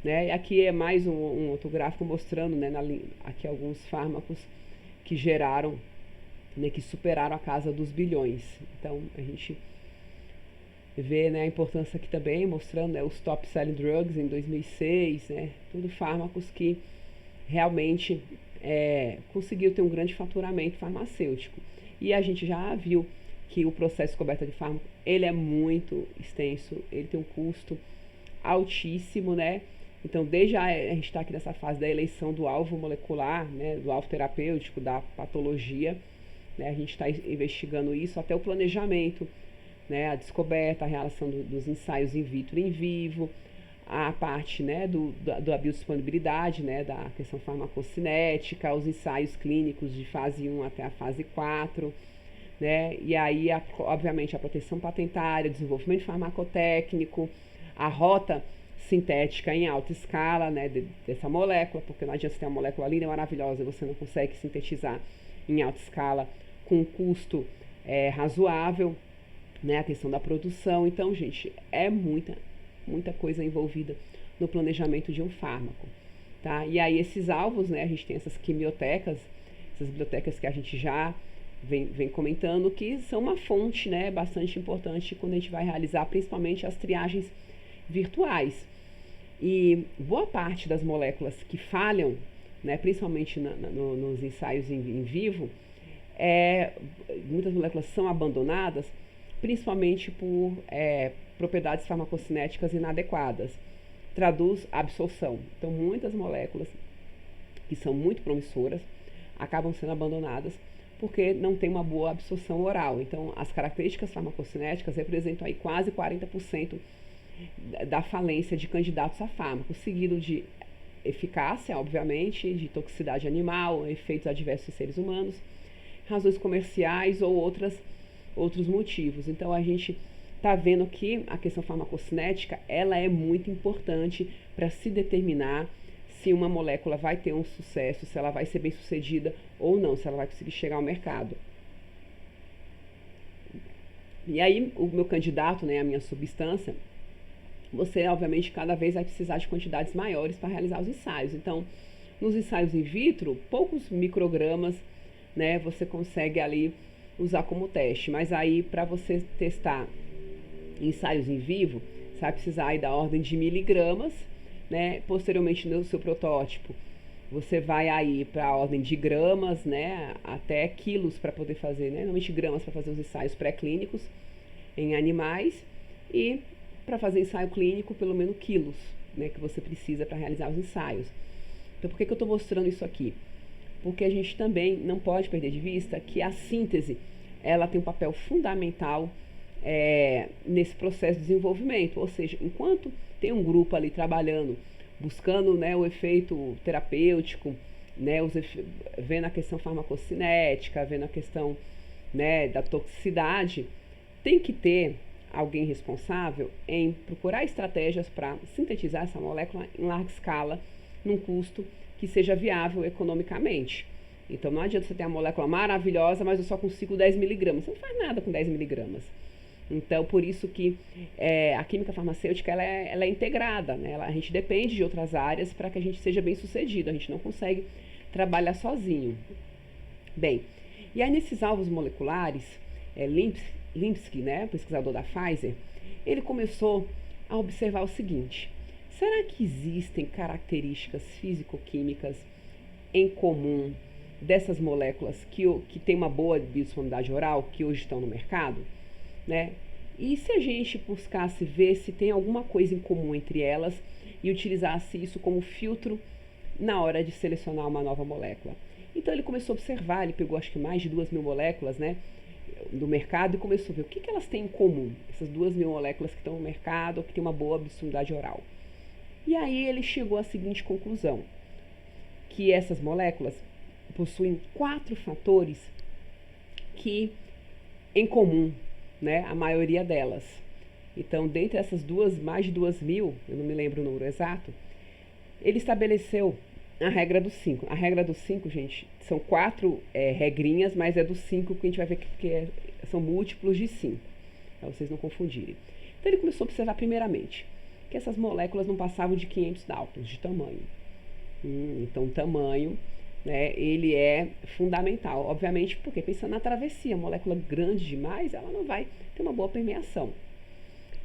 Né? E aqui é mais um outro gráfico mostrando, né, aqui alguns fármacos que geraram, né, que superaram a casa dos bilhões. Então, a gente vê, né, a importância aqui também, mostrando, né, os top selling drugs em 2006, né, tudo fármacos que realmente conseguiu ter um grande faturamento farmacêutico. E a gente já viu que o processo de descoberta de fármaco, ele é muito extenso, ele tem um custo altíssimo, né? Então, desde a gente está aqui nessa fase da eleição do alvo molecular, né, do alvo terapêutico, da patologia, né, a gente está investigando isso até o planejamento, né, a relação dos ensaios in vitro e in vivo, a parte, né, da biodisponibilidade, né, da questão farmacocinética, os ensaios clínicos de fase 1 até a fase 4, né, e aí, obviamente, a proteção patentária, o desenvolvimento farmacotécnico, a rota sintética em alta escala, né, dessa molécula, porque não adianta você ter uma molécula linda e maravilhosa e você não consegue sintetizar em alta escala com um custo razoável, né, a questão da produção. Então, gente, é muita coisa envolvida no planejamento de um fármaco, tá? E aí esses alvos, né, a gente tem essas quimiotecas, essas bibliotecas que a gente já vem comentando, que são uma fonte, né, bastante importante quando a gente vai realizar principalmente as triagens virtuais. E boa parte das moléculas que falham, né, principalmente nos ensaios em vivo, muitas moléculas são abandonadas, principalmente por propriedades farmacocinéticas inadequadas. Traduz absorção. Então, muitas moléculas que são muito promissoras acabam sendo abandonadas porque não tem uma boa absorção oral. Então, as características farmacocinéticas representam aí quase 40% da falência de candidatos a fármacos, seguido de eficácia, obviamente, de toxicidade animal, efeitos adversos em seres humanos, razões comerciais ou outros motivos. Então, a gente está vendo que a questão farmacocinética, ela é muito importante para se determinar se uma molécula vai ter um sucesso, se ela vai ser bem sucedida ou não, se ela vai conseguir chegar ao mercado. E aí, o meu candidato, né, a minha substância, você, obviamente, cada vez vai precisar de quantidades maiores para realizar os ensaios. Então, nos ensaios in vitro, poucos microgramas, né, você consegue ali usar como teste. Mas aí, para você testar ensaios em vivo, você vai precisar aí da ordem de miligramas, né? Posteriormente, no seu protótipo, você vai aí para a ordem de gramas, né, até quilos para poder fazer, né, normalmente gramas para fazer os ensaios pré-clínicos em animais e para fazer ensaio clínico, pelo menos quilos, né, que você precisa para realizar os ensaios. Então, por que eu estou mostrando isso aqui? Porque a gente também não pode perder de vista que a síntese, ela tem um papel fundamental nesse processo de desenvolvimento. Ou seja, enquanto tem um grupo ali trabalhando, buscando, né, o efeito terapêutico, né, vendo a questão farmacocinética, vendo a questão, né, da toxicidade, tem que ter alguém responsável em procurar estratégias para sintetizar essa molécula em larga escala, num custo que seja viável economicamente. Então, não adianta você ter uma molécula maravilhosa, mas eu só consigo 10 miligramas. Você não faz nada com 10 miligramas. Então, por isso que a química farmacêutica ela é integrada, né? A gente depende de outras áreas para que a gente seja bem sucedido. A gente não consegue trabalhar sozinho. Bem, e aí nesses alvos moleculares, Linsky, né, pesquisador da Pfizer, ele começou a observar o seguinte: será que existem características físico-químicas em comum dessas moléculas que têm uma boa biodisponibilidade oral, que hoje estão no mercado, né? E se a gente buscasse ver se tem alguma coisa em comum entre elas e utilizasse isso como filtro na hora de selecionar uma nova molécula? Então ele começou a observar, ele pegou acho que mais de 2.000 moléculas, né, do mercado, e começou a ver o que elas têm em comum, essas 2.000 moléculas que estão no mercado ou que têm uma boa biodisponibilidade oral. E aí ele chegou à seguinte conclusão: que essas moléculas possuem 4 fatores que em comum, né, a maioria delas. Então, dentre essas mais de 2.000, eu não me lembro o número exato, ele estabeleceu a regra dos 5. A regra dos 5, gente, são 4 regrinhas, mas é dos 5 que a gente vai ver que são múltiplos de 5, para vocês não confundirem. Então, ele começou a observar primeiramente que essas moléculas não passavam de 500 Daltons de tamanho. Então, o tamanho, né, ele é fundamental, obviamente, porque pensando na travessia, molécula grande demais, ela não vai ter uma boa permeação.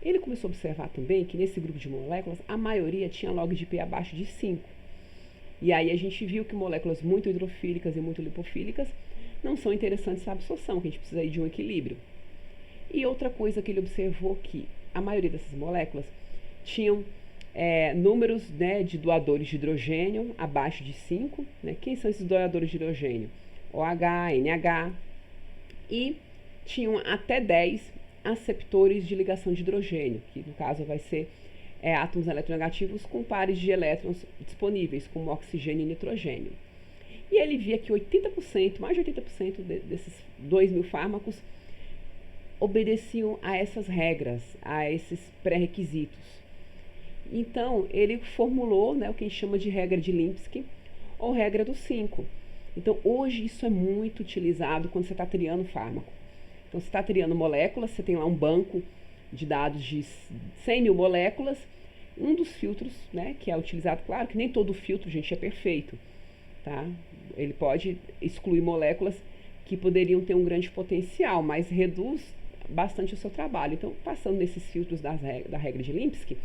Ele começou a observar também que nesse grupo de moléculas, a maioria tinha log de P abaixo de 5. E aí a gente viu que moléculas muito hidrofílicas e muito lipofílicas não são interessantes para absorção, que a gente precisa aí de um equilíbrio. E outra coisa que ele observou, que a maioria dessas moléculas tinham números, né, de doadores de hidrogênio abaixo de 5. Né? Quem são esses doadores de hidrogênio? OH, NH. E tinham até 10 aceptores de ligação de hidrogênio, que no caso vai ser átomos eletronegativos com pares de elétrons disponíveis, como oxigênio e nitrogênio. E ele via que 80%, mais de 80% desses 2.000 fármacos obedeciam a essas regras, a esses pré-requisitos. Então, ele formulou, né, o que a gente chama de regra de Linsky, ou regra dos 5. Então, hoje isso é muito utilizado quando você está triando fármaco. Então, você está triando moléculas, você tem lá um banco de dados de 100.000 moléculas. Um dos filtros, né, que é utilizado, claro que nem todo filtro, gente, é perfeito, tá? Ele pode excluir moléculas que poderiam ter um grande potencial, mas reduz bastante o seu trabalho. Então, passando nesses filtros da regra de Linsky,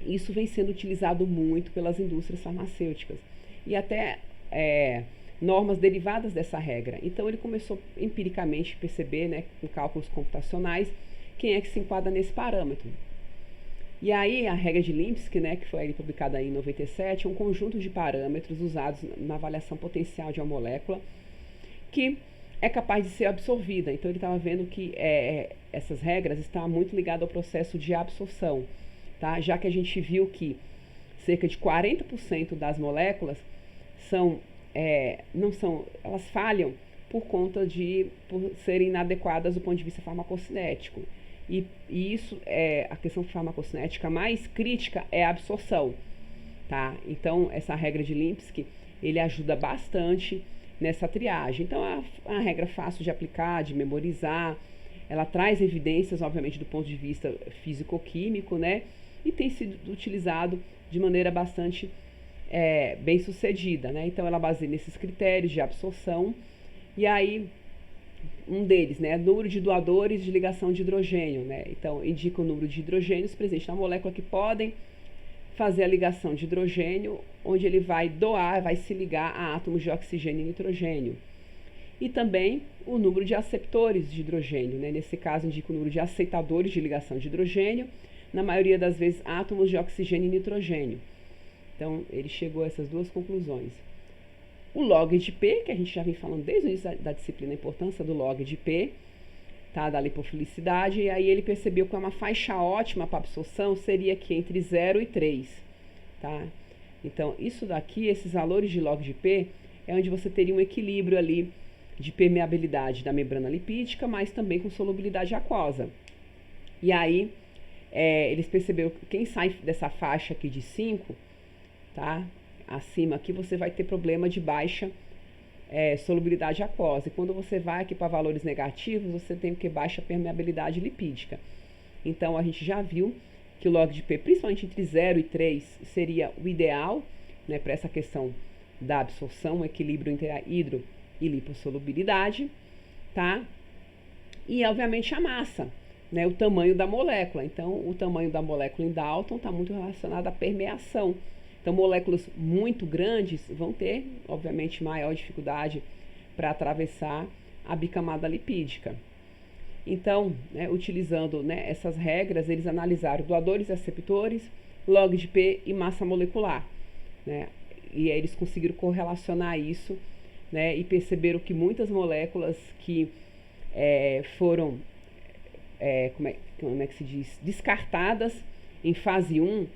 isso vem sendo utilizado muito pelas indústrias farmacêuticas e até normas derivadas dessa regra. Então ele começou empiricamente a perceber, né, com cálculos computacionais, quem é que se enquadra nesse parâmetro. E aí a regra de Linsky, né, que foi publicada em 97, é um conjunto de parâmetros usados na avaliação potencial de uma molécula que é capaz de ser absorvida. Então ele estava vendo que essas regras estão muito ligadas ao processo de absorção, tá? Já que a gente viu que cerca de 40% das moléculas elas falham por serem inadequadas do ponto de vista farmacocinético. E isso a questão farmacocinética mais crítica é a absorção, tá? Então essa regra de Linsky, ele ajuda bastante nessa triagem. Então, a regra fácil de aplicar, de memorizar, ela traz evidências, obviamente, do ponto de vista físico-químico, né? E tem sido utilizado de maneira bastante bem sucedida, né? Então, ela baseia nesses critérios de absorção. E aí, um deles, né? Número de doadores de ligação de hidrogênio, né? Então, indica o número de hidrogênios presentes na molécula que podem fazer a ligação de hidrogênio, onde ele vai se ligar a átomos de oxigênio e nitrogênio. E também o número de aceptores de hidrogênio, né? Nesse caso, indica o número de aceitadores de ligação de hidrogênio, na maioria das vezes átomos de oxigênio e nitrogênio. Então, ele chegou a essas duas conclusões. O log de P, que a gente já vem falando desde o início da disciplina, a importância do log de P, tá, da lipofilicidade, e aí ele percebeu que uma faixa ótima para absorção seria aqui entre 0 e 3, tá? Então, isso daqui, esses valores de log de P, é onde você teria um equilíbrio ali de permeabilidade da membrana lipídica, mas também com solubilidade aquosa. E aí, eles perceberam que quem sai dessa faixa aqui de 5, tá? Acima aqui, você vai ter problema de baixa solubilidade aquosa. E quando você vai aqui para valores negativos, você tem que baixa permeabilidade lipídica. Então, a gente já viu que o log de P, principalmente entre 0 e 3, seria o ideal. né, para essa questão da absorção, equilíbrio entre a hidro e lipossolubilidade, tá? E, obviamente, a massa, né, o tamanho da molécula. Então, o tamanho da molécula em Dalton está muito relacionado à permeação. Então, moléculas muito grandes vão ter, obviamente, maior dificuldade para atravessar a bicamada lipídica. Então, né, utilizando, né, essas regras, eles analisaram doadores e aceptores, log de P e massa molecular, né? E aí eles conseguiram correlacionar isso, né, e perceberam que muitas moléculas que foram, como é que se diz, descartadas em fase 1,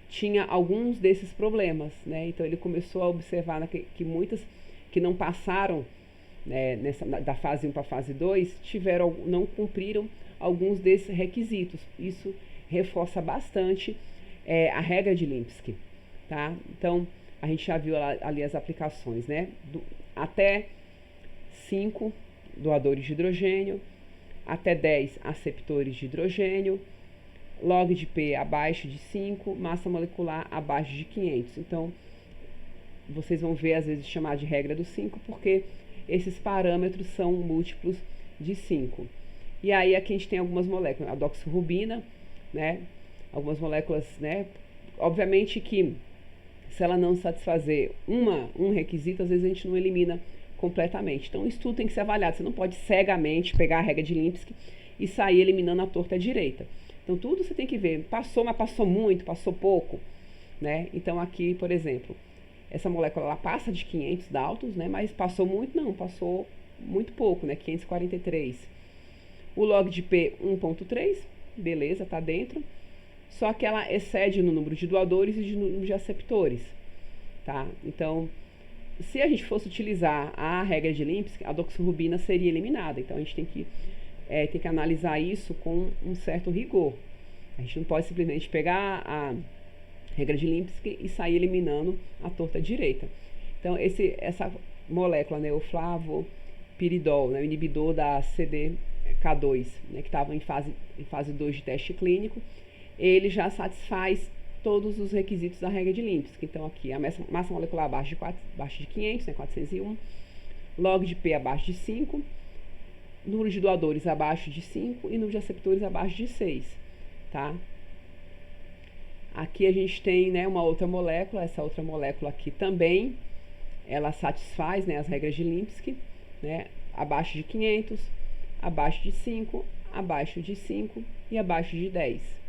tinha alguns desses problemas, né? Então ele começou a observar que muitas que não passaram, né, da fase 1 para a fase 2, não cumpriram alguns desses requisitos. Isso reforça bastante a regra de Lipinski, tá? Então, a gente já viu ali as aplicações, né? Até 5 doadores de hidrogênio, até 10 aceptores de hidrogênio, log de P abaixo de 5, massa molecular abaixo de 500. Então, vocês vão ver, às vezes, chamar de regra dos 5, porque esses parâmetros são múltiplos de 5. E aí, aqui a gente tem algumas moléculas, a doxorubina, né? Algumas moléculas, né? Obviamente que, se ela não satisfazer um requisito, às vezes a gente não elimina completamente. Então, isso tudo tem que ser avaliado. Você não pode cegamente pegar a regra de Lipinski e sair eliminando a torta à direita. Então, tudo você tem que ver. Passou, mas passou muito, passou pouco, né? Então, aqui, por exemplo, essa molécula, ela passa de 500 Daltons, né? Mas passou muito? Não, passou muito pouco, né? 543. O log de P, 1.3, beleza, tá dentro. Só que ela excede no número de doadores e no número de aceptores, tá? Então, se a gente fosse utilizar a regra de Lipinski, a doxorubina seria eliminada. Então, a gente tem que analisar isso com um certo rigor. A gente não pode simplesmente pegar a regra de Lipinski e sair eliminando a torta direita. Então, essa molécula, né, o flavopiridol, né, o inibidor da CDK2, né, que estava em fase 2 de teste clínico, ele já satisfaz todos os requisitos da regra de Lipinski. Então, aqui, a massa molecular abaixo de 500, né, 401, log de P abaixo de 5, número de doadores abaixo de 5 e número de aceptores abaixo de 6, tá? Aqui a gente tem, né, uma outra molécula, essa outra molécula aqui também, ela satisfaz, né, as regras de Lipinski, né, abaixo de 500, abaixo de 5, abaixo de 5 e abaixo de 10.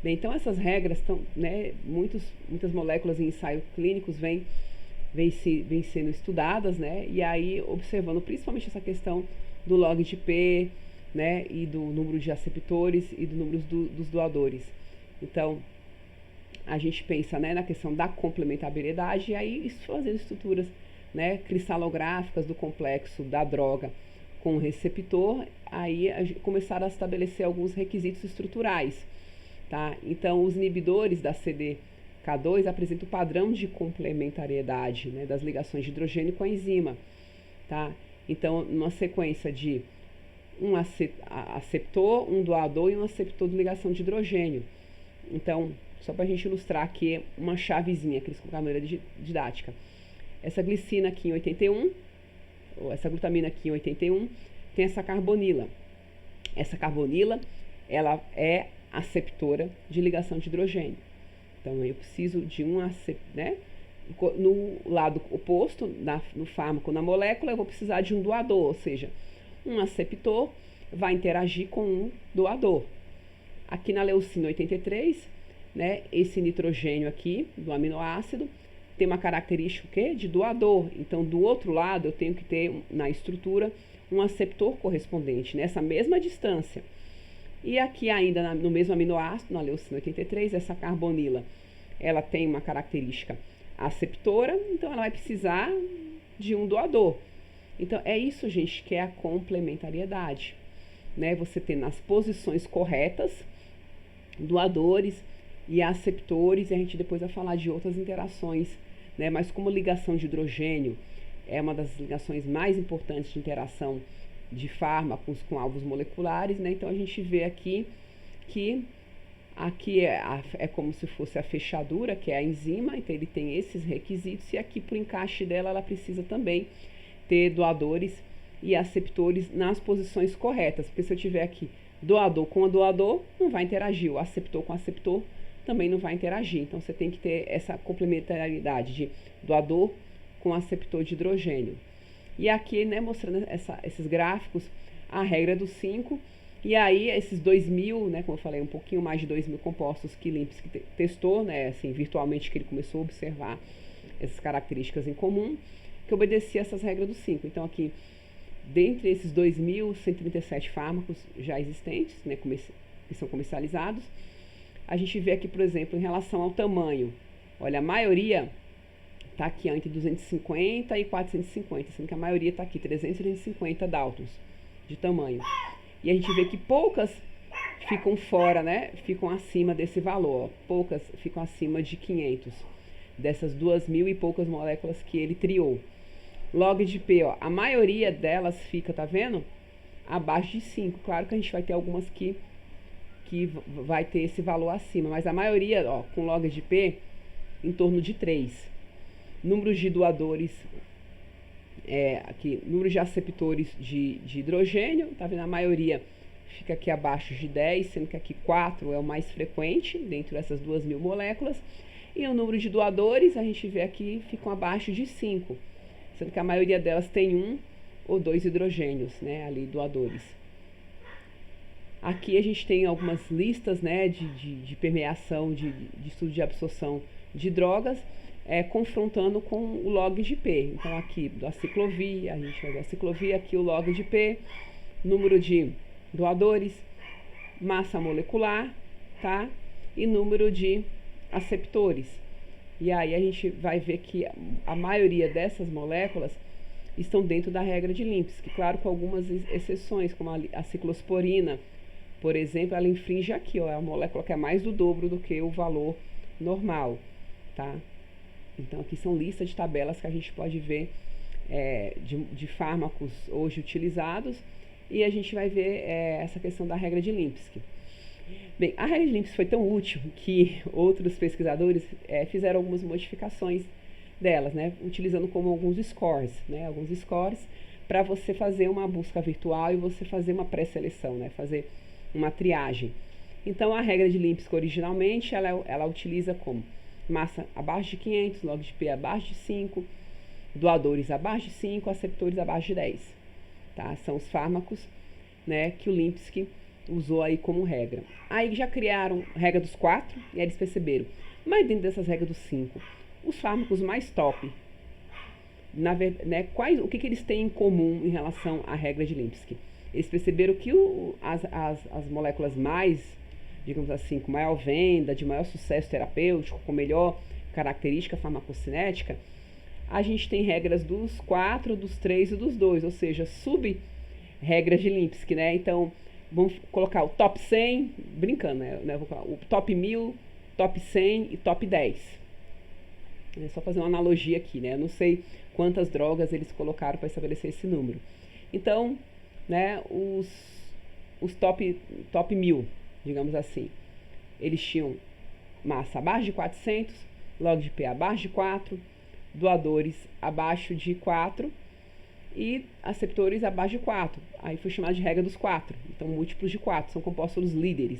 Bem, então essas regras estão, né, muitas moléculas em ensaios clínicos vêm sendo estudadas, né, e aí observando principalmente essa questão do log de P, né, e do número de aceptores e do número dos doadores. Então, a gente pensa, né, na questão da complementariedade e aí fazendo estruturas, né, cristalográficas do complexo da droga com o receptor, aí começaram a estabelecer alguns requisitos estruturais, tá? Então, os inibidores da CDK2 apresentam o padrão de complementariedade, né, das ligações de hidrogênio com a enzima, tá? Então, numa sequência de um aceptor, um doador e um aceptor de ligação de hidrogênio. Então, só para a gente ilustrar aqui uma chavezinha que eles colocaram de maneira didática. Essa glicina aqui em 81, ou essa glutamina aqui em 81, tem essa carbonila. Essa carbonila, ela é aceptora de ligação de hidrogênio. Então, eu preciso de um né? No lado oposto, no fármaco, na molécula, eu vou precisar de um doador, ou seja, um aceptor vai interagir com um doador. Aqui na leucina 83, né, esse nitrogênio aqui, do aminoácido, tem uma característica o quê? De doador. Então, do outro lado, eu tenho que ter na estrutura um aceptor correspondente, nessa mesma distância. E aqui ainda, no mesmo aminoácido, na leucina 83, essa carbonila, ela tem uma característica aceptora, então ela vai precisar de um doador. Então, é isso, gente, que é a complementariedade, né? Você tem nas posições corretas doadores e aceptores, e a gente depois vai falar de outras interações, né? Mas como ligação de hidrogênio é uma das ligações mais importantes de interação de fármacos com alvos moleculares, né? Então, a gente vê aqui que Aqui é como se fosse a fechadura, que é a enzima, então ele tem esses requisitos, e aqui para o encaixe dela, ela precisa também ter doadores e aceptores nas posições corretas, porque se eu tiver aqui doador com doador, não vai interagir, o aceptor com aceptor também não vai interagir, então você tem que ter essa complementaridade de doador com aceptor de hidrogênio. E aqui, né, mostrando esses gráficos, a regra dos 5, e aí esses 2.000, né, como eu falei, um pouquinho mais de 2.000 compostos que Lipski testou, né, assim, virtualmente, que ele começou a observar essas características em comum, que obedecia essas regras dos 5. Então aqui, dentre esses 2.137 fármacos já existentes, né, que são comercializados, a gente vê aqui, por exemplo, em relação ao tamanho, olha, a maioria está aqui entre 250 e 450, sendo que a maioria está aqui, 350 Daltons de tamanho. E a gente vê que poucas ficam fora, né? Ficam acima desse valor. Ó. Poucas ficam acima de 500. Dessas 2.000 e poucas moléculas que ele triou. Log de P, ó, a maioria delas fica, tá vendo? Abaixo de 5. Claro que a gente vai ter algumas que vai ter esse valor acima. Mas a maioria, ó, com log de P, em torno de 3. Números de doadores... aqui, número de aceptores de hidrogênio, tá vendo? A maioria fica aqui abaixo de 10, sendo que aqui 4 é o mais frequente, dentro dessas 2.000 moléculas. E o número de doadores, a gente vê aqui, ficam abaixo de 5, sendo que a maioria delas tem 1 ou 2 hidrogênios, né, ali, doadores. Aqui a gente tem algumas listas, né, de permeação, de estudo de absorção de drogas, confrontando com o log de P. Então aqui da ciclovia, a gente vai ver a ciclovia, aqui o log de P, número de doadores, massa molecular, tá? E número de aceptores. E aí a gente vai ver que a maioria dessas moléculas estão dentro da regra de Lipski, claro, com algumas exceções, como a ciclosporina, por exemplo, ela infringe aqui, ó, é a molécula que é mais do dobro do que o valor normal, tá? Então, aqui são listas de tabelas que a gente pode ver de fármacos hoje utilizados, e a gente vai ver essa questão da regra de Lipski. Bem, a regra de Lipski foi tão útil que outros pesquisadores fizeram algumas modificações delas, né, utilizando como alguns scores, né, para você fazer uma busca virtual e você fazer uma pré-seleção, né, fazer uma triagem. Então, a regra de Lipski originalmente, ela utiliza como massa abaixo de 500, log de P abaixo de 5, doadores abaixo de 5, aceptores abaixo de 10. Tá? São os fármacos, né, que o Lipski usou aí como regra. Aí já criaram a regra dos 4 e aí eles perceberam. Mas dentro dessas regras dos 5, os fármacos mais top, né, o que eles têm em comum em relação à regra de Lipski? Eles perceberam que as moléculas mais, digamos assim, com maior venda, de maior sucesso terapêutico, com melhor característica farmacocinética, a gente tem regras dos 4, dos 3 e dos 2, ou seja, sub-regras de Lipski, né? Então, vamos colocar o top 100, brincando, né? Vou colocar o top 1000, top 100 e top 10. É só fazer uma analogia aqui, né? Eu não sei quantas drogas eles colocaram para estabelecer esse número. Então, né, os top 1000, digamos assim, eles tinham massa abaixo de 400, log de P abaixo de 4, doadores abaixo de 4 e aceptores abaixo de 4. Aí foi chamado de regra dos 4, então múltiplos de 4, são compostos pelos líderes.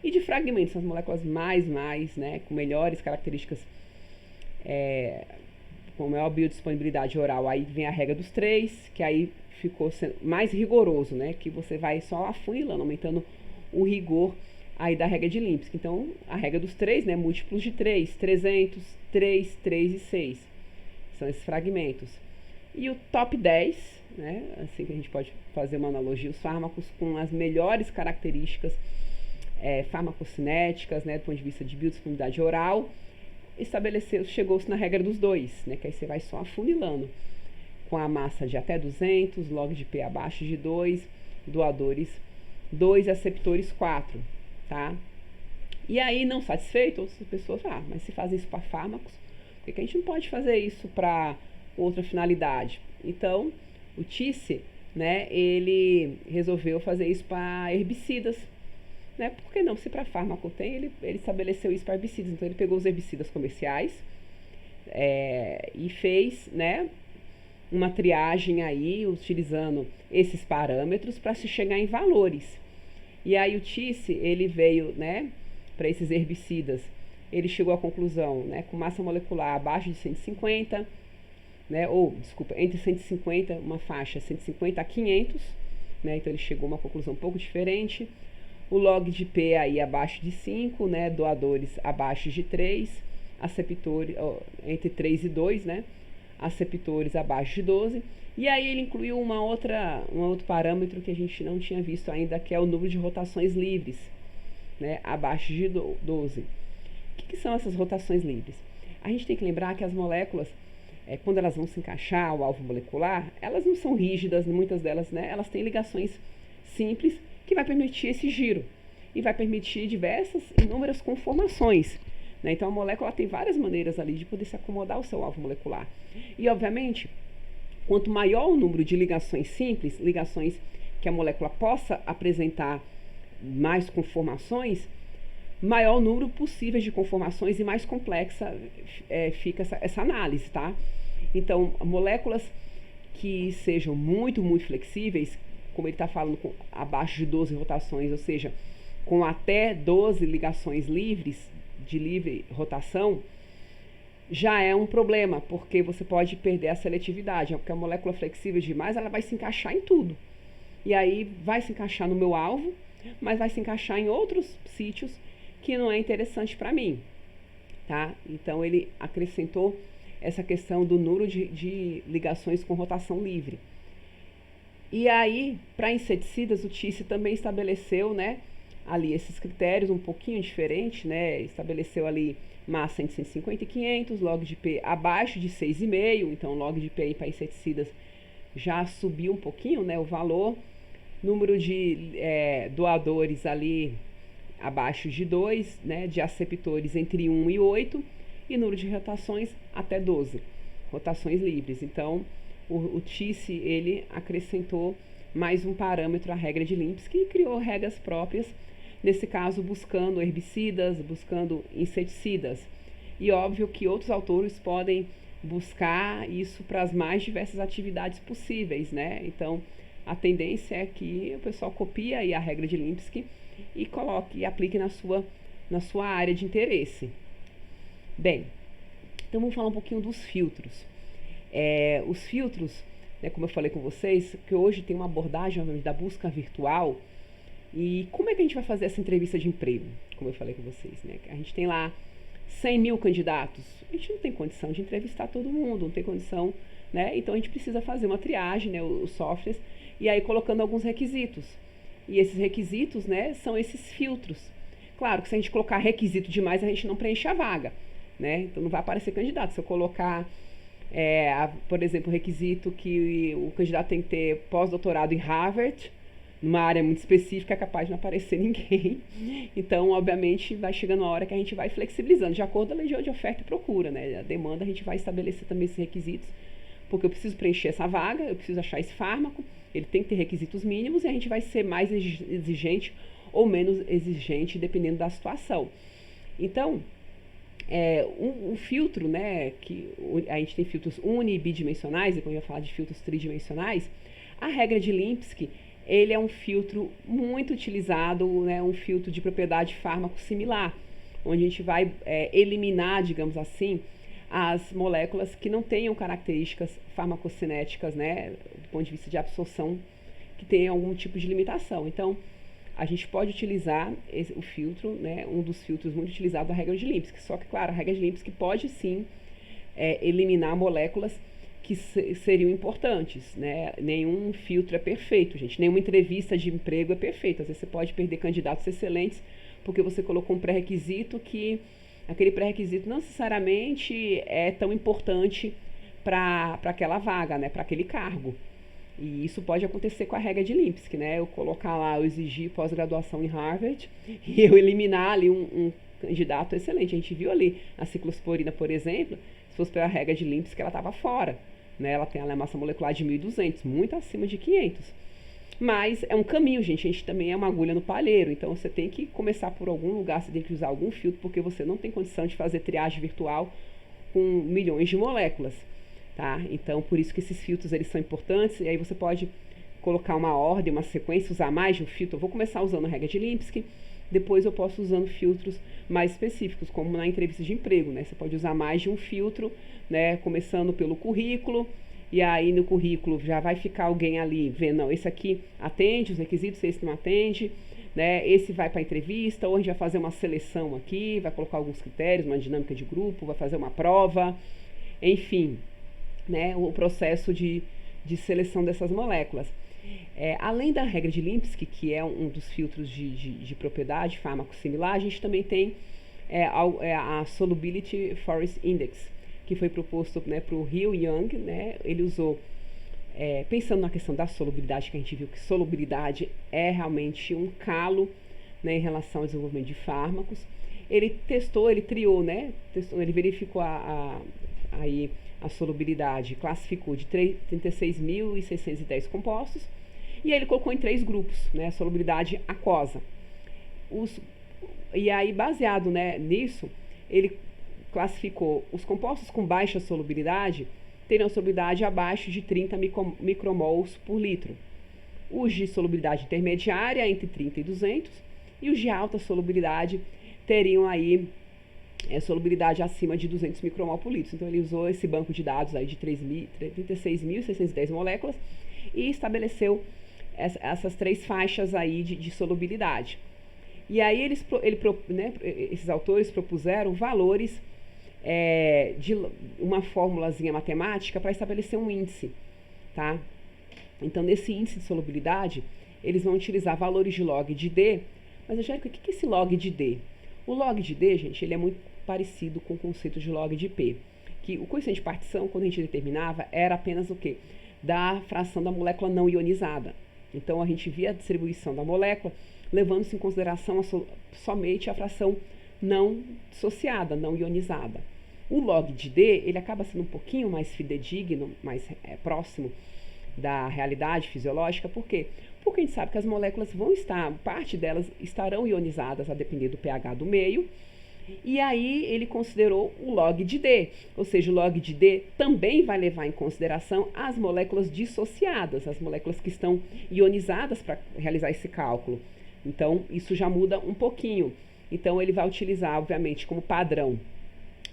E de fragmentos, são as moléculas mais, né, com melhores características, com maior biodisponibilidade oral. Aí vem a regra dos 3, que aí ficou mais rigoroso, né, que você vai só afunilando, aumentando o rigor aí da regra de Lipski. Então, a regra dos 3, né, múltiplos de 3, 300, 3, 3 e 6. São esses fragmentos. E o top 10, né, assim que a gente pode fazer uma analogia, os fármacos com as melhores características farmacocinéticas, né, do ponto de vista de biodisponibilidade oral, chegou-se na regra dos 2, né, que aí você vai só afunilando, com a massa de até 200, log de P abaixo de 2, doadores 2, aceptores 4, tá? E aí, não satisfeito, outras pessoas falam, mas se faz isso para fármacos, por que a gente não pode fazer isso para outra finalidade? Então, o Tisse, né, ele resolveu fazer isso para herbicidas, né? Por que não? Se para fármaco tem, ele estabeleceu isso para herbicidas. Então ele pegou os herbicidas comerciais e fez, né, uma triagem aí, utilizando esses parâmetros para se chegar em valores. E aí o Tisse, ele veio, né, para esses herbicidas, ele chegou à conclusão, né, com massa molecular abaixo de 150, né, entre 150, uma faixa 150 a 500, né, então ele chegou a uma conclusão um pouco diferente. O log de P aí abaixo de 5, né, doadores abaixo de 3, aceptores entre 3 e 2, né, aceptores abaixo de 12. E aí ele incluiu um outro parâmetro que a gente não tinha visto ainda, que é o número de rotações livres, né, abaixo de 12. O que são essas rotações livres? A gente tem que lembrar que as moléculas, quando elas vão se encaixar ao alvo molecular, elas não são rígidas, muitas delas, né, elas têm ligações simples que vai permitir esse giro e vai permitir diversas, inúmeras conformações. Né? Então a molécula tem várias maneiras ali de poder se acomodar ao seu alvo molecular. E obviamente, quanto maior o número de ligações simples, ligações que a molécula possa apresentar mais conformações, maior o número possível de conformações e mais complexa fica essa análise, tá? Então, moléculas que sejam muito, muito flexíveis, como ele está falando, com abaixo de 12 rotações, ou seja, com até 12 ligações livres, de livre rotação, já é um problema, porque você pode perder a seletividade, porque a molécula flexível demais, ela vai se encaixar em tudo. E aí vai se encaixar no meu alvo, mas vai se encaixar em outros sítios que não é interessante para mim, tá? Então ele acrescentou essa questão do número de ligações com rotação livre. E aí, para inseticidas, o Tisse também estabeleceu, né, ali esses critérios um pouquinho diferentes, né? Estabeleceu ali massa entre 150 e 500, log de P abaixo de 6,5, então log de P para inseticidas já subiu um pouquinho, né, o valor. Número de doadores ali abaixo de 2, né, de aceptores entre 1 e 8, e número de rotações até 12, rotações livres. Então, o Tisse, ele acrescentou mais um parâmetro à regra de Linsky e criou regras próprias, nesse caso buscando herbicidas, buscando inseticidas. E óbvio que outros autores podem buscar isso para as mais diversas atividades possíveis, né? Então, a tendência é que o pessoal copie aí a regra de Linsky e coloque e aplique na sua área de interesse. Bem, então vamos falar um pouquinho dos filtros. Os filtros, né, como eu falei com vocês, que hoje tem uma abordagem da busca virtual. E como é que a gente vai fazer essa entrevista de emprego? Como eu falei com vocês, né? A gente tem lá 100 mil candidatos. A gente não tem condição de entrevistar todo mundo, não tem condição, né? Então a gente precisa fazer uma triagem, né, os softwares, e aí colocando alguns requisitos. E esses requisitos, né, são esses filtros. Claro que se a gente colocar requisito demais, a gente não preenche a vaga, né? Então não vai aparecer candidato. Se eu colocar, por exemplo, o requisito que o candidato tem que ter pós-doutorado em Harvard, numa área muito específica, é capaz de não aparecer ninguém. Então, obviamente, vai chegando uma hora que a gente vai flexibilizando, de acordo com a legião de oferta e procura, né? A demanda, a gente vai estabelecer também esses requisitos, porque eu preciso preencher essa vaga, eu preciso achar esse fármaco, ele tem que ter requisitos mínimos, e a gente vai ser mais exigente ou menos exigente, dependendo da situação. Então, um filtro, né, que a gente tem filtros uni e bidimensionais, depois eu vou falar de filtros tridimensionais. A regra de Linsky, ele é um filtro muito utilizado, né, um filtro de propriedade fármaco similar, onde a gente vai eliminar, digamos assim, as moléculas que não tenham características farmacocinéticas, né, do ponto de vista de absorção, que tenham algum tipo de limitação. Então, a gente pode utilizar o filtro, né, um dos filtros muito utilizados da regra de Linsky. Só que, claro, a regra de Linsky pode sim eliminar moléculas que seriam importantes, né? Nenhum filtro é perfeito, gente. Nenhuma entrevista de emprego é perfeita. Às vezes você pode perder candidatos excelentes porque você colocou um pré-requisito que aquele pré-requisito não necessariamente é tão importante para aquela vaga, né? Para aquele cargo. E isso pode acontecer com a regra de Linsky, né? Eu colocar lá, eu exigir pós-graduação em Harvard e eu eliminar ali um candidato excelente. A gente viu ali a ciclosporina, por exemplo, se fosse pela regra de Linsky, ela estava fora. Né? Ela tem a massa molecular de 1.200, muito acima de 500. Mas é um caminho, gente. A gente também é uma agulha no palheiro. Então você tem que começar por algum lugar, você tem que usar algum filtro, porque você não tem condição de fazer triagem virtual com milhões de moléculas, tá? Então por isso que esses filtros eles são importantes. E aí você pode colocar uma ordem, uma sequência, usar mais de um filtro. Eu vou começar usando a regra de Lipsky, depois eu posso usando filtros mais específicos, como na entrevista de emprego, né? Você pode usar mais de um filtro, né? Começando pelo currículo, e aí no currículo já vai ficar alguém ali vendo, não, esse aqui atende os requisitos, esse não atende, né? Esse vai para a entrevista, ou a gente vai fazer uma seleção aqui, vai colocar alguns critérios, uma dinâmica de grupo, vai fazer uma prova, enfim, né? O processo de seleção dessas moléculas. Além da regra de Lipsky, que é um dos filtros de propriedade, fármaco similar, a gente também tem a Solubility Forest Index, que foi proposto, né, para o Hill Young, né? Ele usou, pensando na questão da solubilidade, que a gente viu que solubilidade é realmente um calo, né, em relação ao desenvolvimento de fármacos. Ele testou, ele triou, né? Ele verificou aí a solubilidade, classificou de 36.610 compostos, e aí ele colocou em 3 grupos, né, a solubilidade aquosa. E aí, baseado, né, nisso, ele classificou os compostos com baixa solubilidade, teriam solubilidade abaixo de 30 micromols por litro. Os de solubilidade intermediária, entre 30 e 200, e os de alta solubilidade teriam aí solubilidade acima de 200 micromol por litro. Então ele usou esse banco de dados aí de 36.610 moléculas e estabeleceu essas 3 faixas aí de solubilidade. E aí esses autores propuseram valores de uma formulazinha matemática para estabelecer um índice, tá? Então nesse índice de solubilidade eles vão utilizar valores de log de D. Mas, Angélica, o que é esse log de D? O log de D, gente, ele é muito parecido com o conceito de log de P, que o coeficiente de partição, quando a gente determinava, era apenas o quê? Da fração da molécula não ionizada. Então a gente via a distribuição da molécula levando-se em consideração somente a fração não dissociada, não ionizada. O log de D, ele acaba sendo um pouquinho mais fidedigno, mais próximo da realidade fisiológica. Por quê? Porque a gente sabe que as moléculas vão estar, parte delas estarão ionizadas a depender do pH do meio, e aí ele considerou o log de D, ou seja, o log de D também vai levar em consideração as moléculas dissociadas, as moléculas que estão ionizadas para realizar esse cálculo. Então, isso já muda um pouquinho. Então, ele vai utilizar, obviamente, como padrão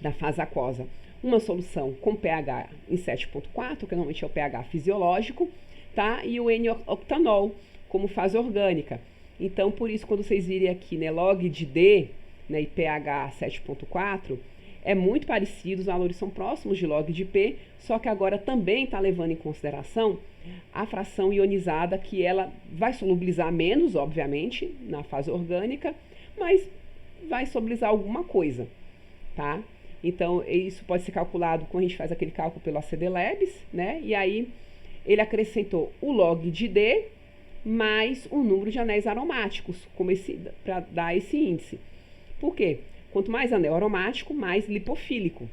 da fase aquosa, uma solução com pH em 7,4, que normalmente é o pH fisiológico, tá? E o N-octanol como fase orgânica. Então, por isso, quando vocês virem aqui, né, log de D, né, e pH 7,4, é muito parecido, os valores são próximos de log de P, só que agora também está levando em consideração a fração ionizada, que ela vai solubilizar menos, obviamente, na fase orgânica, mas vai solubilizar alguma coisa, tá? Então, isso pode ser calculado quando a gente faz aquele cálculo pelo ACD-Labs, né? E aí, ele acrescentou o log de D mais o número de anéis aromáticos, para dar esse índice. Por quê? Quanto mais anel aromático, mais lipofílico.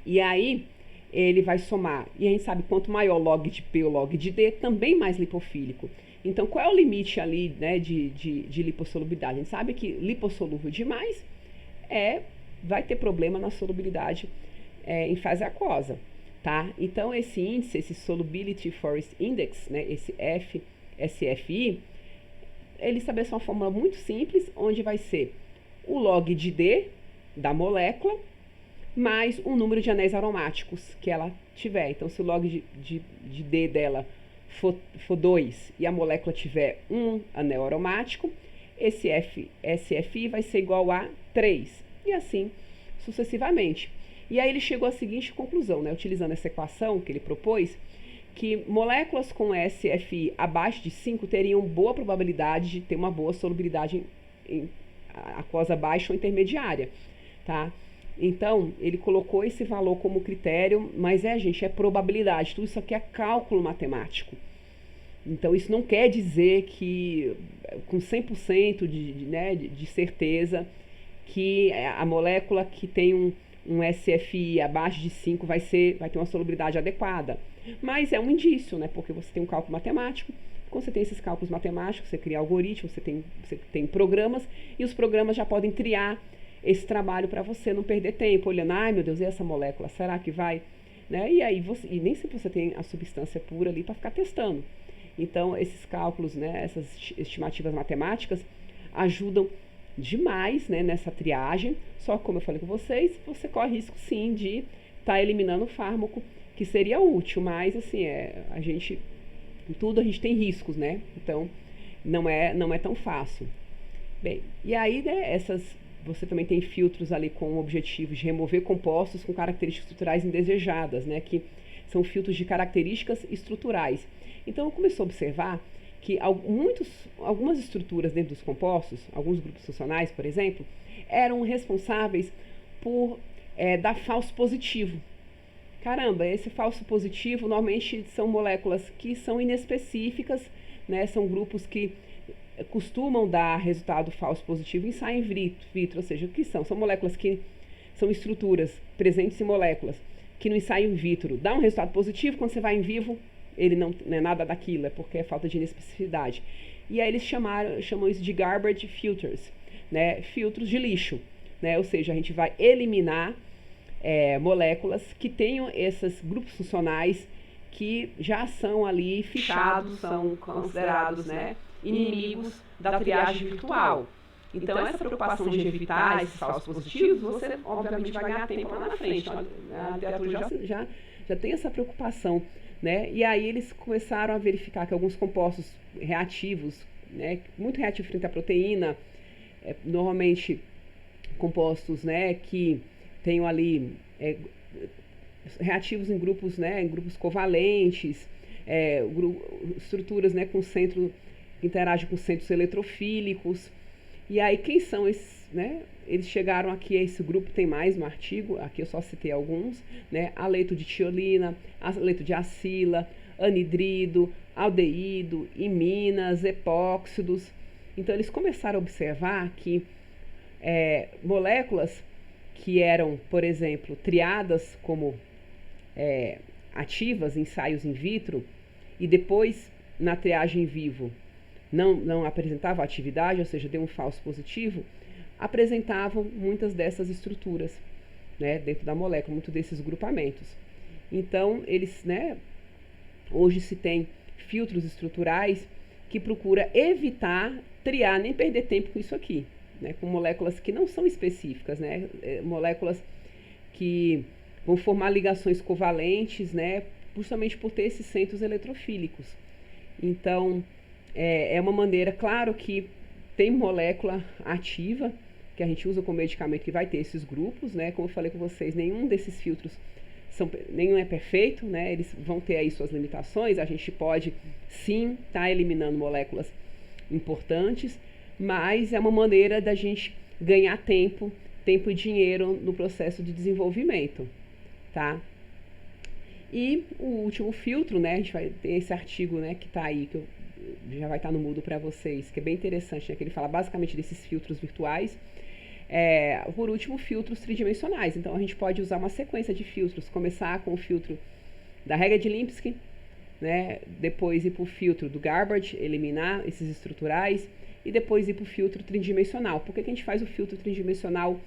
E aí, ele vai somar, e a gente sabe quanto maior log de P ou log de D, também mais lipofílico. Então, qual é o limite ali, né, de lipossolubilidade? A gente sabe que lipossolúvel demais vai ter problema na solubilidade em fase aquosa, tá? Então, esse índice, esse Solubility Forest Index, né, esse SFI, ele estabelece uma fórmula muito simples, onde vai ser o log de D da molécula mais o número de anéis aromáticos que ela tiver. Então, se o log de D dela for 2 e a molécula tiver 1 anel aromático, esse SFI vai ser igual a 3. E assim sucessivamente. E aí ele chegou à seguinte conclusão, né, utilizando essa equação que ele propôs, que moléculas com SFI abaixo de 5 teriam boa probabilidade de ter uma boa solubilidade em aquosa baixa ou intermediária, tá? Então, ele colocou esse valor como critério, mas gente, é probabilidade, tudo isso aqui é cálculo matemático. Então, isso não quer dizer que, com 100% de certeza, que a molécula que tem um SFI abaixo de 5 vai ter uma solubilidade adequada. Mas é um indício, né? Porque você tem um cálculo matemático, Quando você tem esses cálculos matemáticos, você cria algoritmos, você tem programas, e os programas já podem criar esse trabalho para você não perder tempo, olhando, ai meu Deus, e essa molécula, será que vai? Né? E aí e nem sempre você tem a substância pura ali para ficar testando. Então, esses cálculos, né, essas estimativas matemáticas ajudam demais, né, nessa triagem. Só que, como eu falei com vocês, você corre risco sim de estar eliminando o fármaco que seria útil, mas assim, em tudo a gente tem riscos, né? Então, não é tão fácil. Bem, e aí, né, você também tem filtros ali com o objetivo de remover compostos com características estruturais indesejadas, né, que são filtros de características estruturais. Então, eu comecei a observar que algumas estruturas dentro dos compostos, alguns grupos funcionais, por exemplo, eram responsáveis por dar falso positivo. Caramba, esse falso positivo normalmente são moléculas que são inespecíficas, né, são grupos que costumam dar resultado falso positivo em ensaio in vitro, ou seja, o que são? São moléculas que são estruturas presentes em moléculas que no ensaio in vitro dá um resultado positivo, quando você vai em vivo, ele não é nada daquilo, é porque é falta de inespecificidade. E aí eles chamam isso de garbage filters, né, filtros de lixo, né, ou seja, a gente vai eliminar moléculas que tenham esses grupos funcionais que já são ali fichados, são considerados, né, inimigos da triagem virtual. Então, essa preocupação de evitar esses falsos positivos, você obviamente vai ganhar tempo lá na frente. A literatura já tem essa preocupação, né? E aí eles começaram a verificar que alguns compostos reativos, né, muito reativos frente à proteína, normalmente compostos, né, que tenham ali reativos em grupos, né, em grupos covalentes, estruturas, né, com centro interage com centros eletrofílicos. E aí, quem são esses, né? Eles chegaram aqui, esse grupo tem mais no artigo, aqui eu só citei alguns, né? Aleto de tiolina, aleto de acila, anidrido, aldeído, iminas, epóxidos. Então, eles começaram a observar que moléculas que eram, por exemplo, triadas como ativas em ensaios in vitro e depois, na triagem em vivo, não apresentavam atividade, ou seja, deu um falso positivo, apresentavam muitas dessas estruturas, né, dentro da molécula, muitos desses grupamentos. Então, eles, né, hoje se tem filtros estruturais que procura evitar triar, nem perder tempo com isso aqui, né, com moléculas que não são específicas, né, moléculas que vão formar ligações covalentes, né, justamente por ter esses centros eletrofílicos. Então, é uma maneira, claro que tem molécula ativa que a gente usa como medicamento que vai ter esses grupos, né? Como eu falei com vocês, nenhum desses filtros nenhum é perfeito, né? Eles vão ter aí suas limitações. A gente pode sim estar eliminando moléculas importantes, mas é uma maneira da gente ganhar tempo e dinheiro no processo de desenvolvimento, tá? E o último filtro, né? A gente vai ter esse artigo, né, que está aí, que já vai estar no Moodle para vocês, que é bem interessante, né, que ele fala basicamente desses filtros virtuais. Por último, filtros tridimensionais. Então, a gente pode usar uma sequência de filtros, começar com o filtro da regra de Linsky, né, depois ir para o filtro do garbage, eliminar esses estruturais, e depois ir para o filtro tridimensional. Por que a gente faz o filtro tridimensional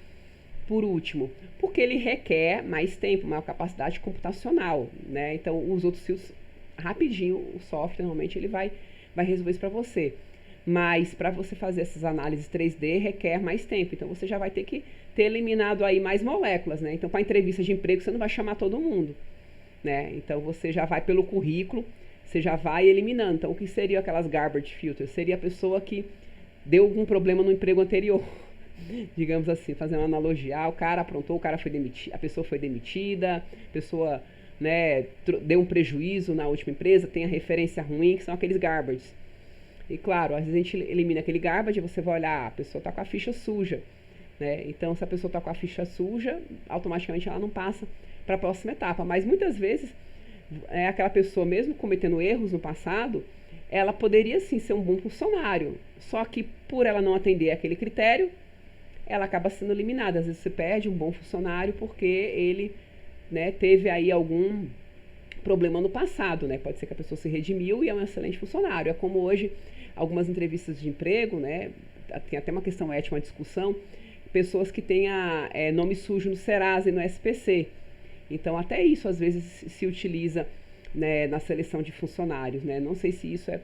por último? Porque ele requer mais tempo, maior capacidade computacional, né? Então, os outros filtros, rapidinho, o software normalmente ele vai resolver isso para você. Mas para você fazer essas análises 3D requer mais tempo. Então, você já vai ter que ter eliminado aí mais moléculas, né? Então, para entrevista de emprego, você não vai chamar todo mundo, né? Então, você já vai pelo currículo, você já vai eliminando. Então, o que seriam aquelas garbage filters? Seria a pessoa que deu algum problema no emprego anterior. Digamos assim, fazendo uma analogia, o cara aprontou, a pessoa foi demitida, a pessoa, né, deu um prejuízo na última empresa, tem a referência ruim, que são aqueles garbage. E claro, às vezes a gente elimina aquele garbage, você vai olhar, a pessoa está com a ficha suja, né? Então, se a pessoa está com a ficha suja, automaticamente ela não passa para a próxima etapa. Mas muitas vezes, aquela pessoa, mesmo cometendo erros no passado, ela poderia sim ser um bom funcionário, só que por ela não atender aquele critério, ela acaba sendo eliminada. Às vezes você perde um bom funcionário porque ele, né, teve aí algum problema no passado, né? Pode ser que a pessoa se redimiu e é um excelente funcionário. É como hoje, algumas entrevistas de emprego, né? Tem até uma questão ética, uma discussão, pessoas que têm nome sujo no Serasa e no SPC. Então, até isso, às vezes, se utiliza, né, na seleção de funcionários, né? Não sei se isso é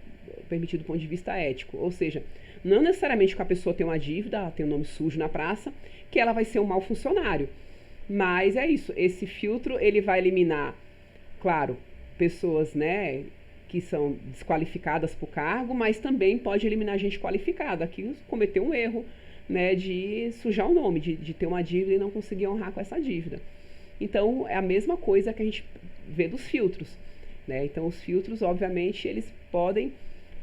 permitido do ponto de vista ético. Ou seja, não necessariamente que a pessoa tem uma dívida, ela tem um nome sujo na praça, que ela vai ser um mau funcionário. Mas é isso, esse filtro, ele vai eliminar, claro, pessoas, né, que são desqualificadas para o cargo, mas também pode eliminar gente qualificada, que cometeu um erro, né, de sujar o nome, de ter uma dívida e não conseguir honrar com essa dívida. Então, é a mesma coisa que a gente vê dos filtros, né? Então, os filtros, obviamente, eles podem,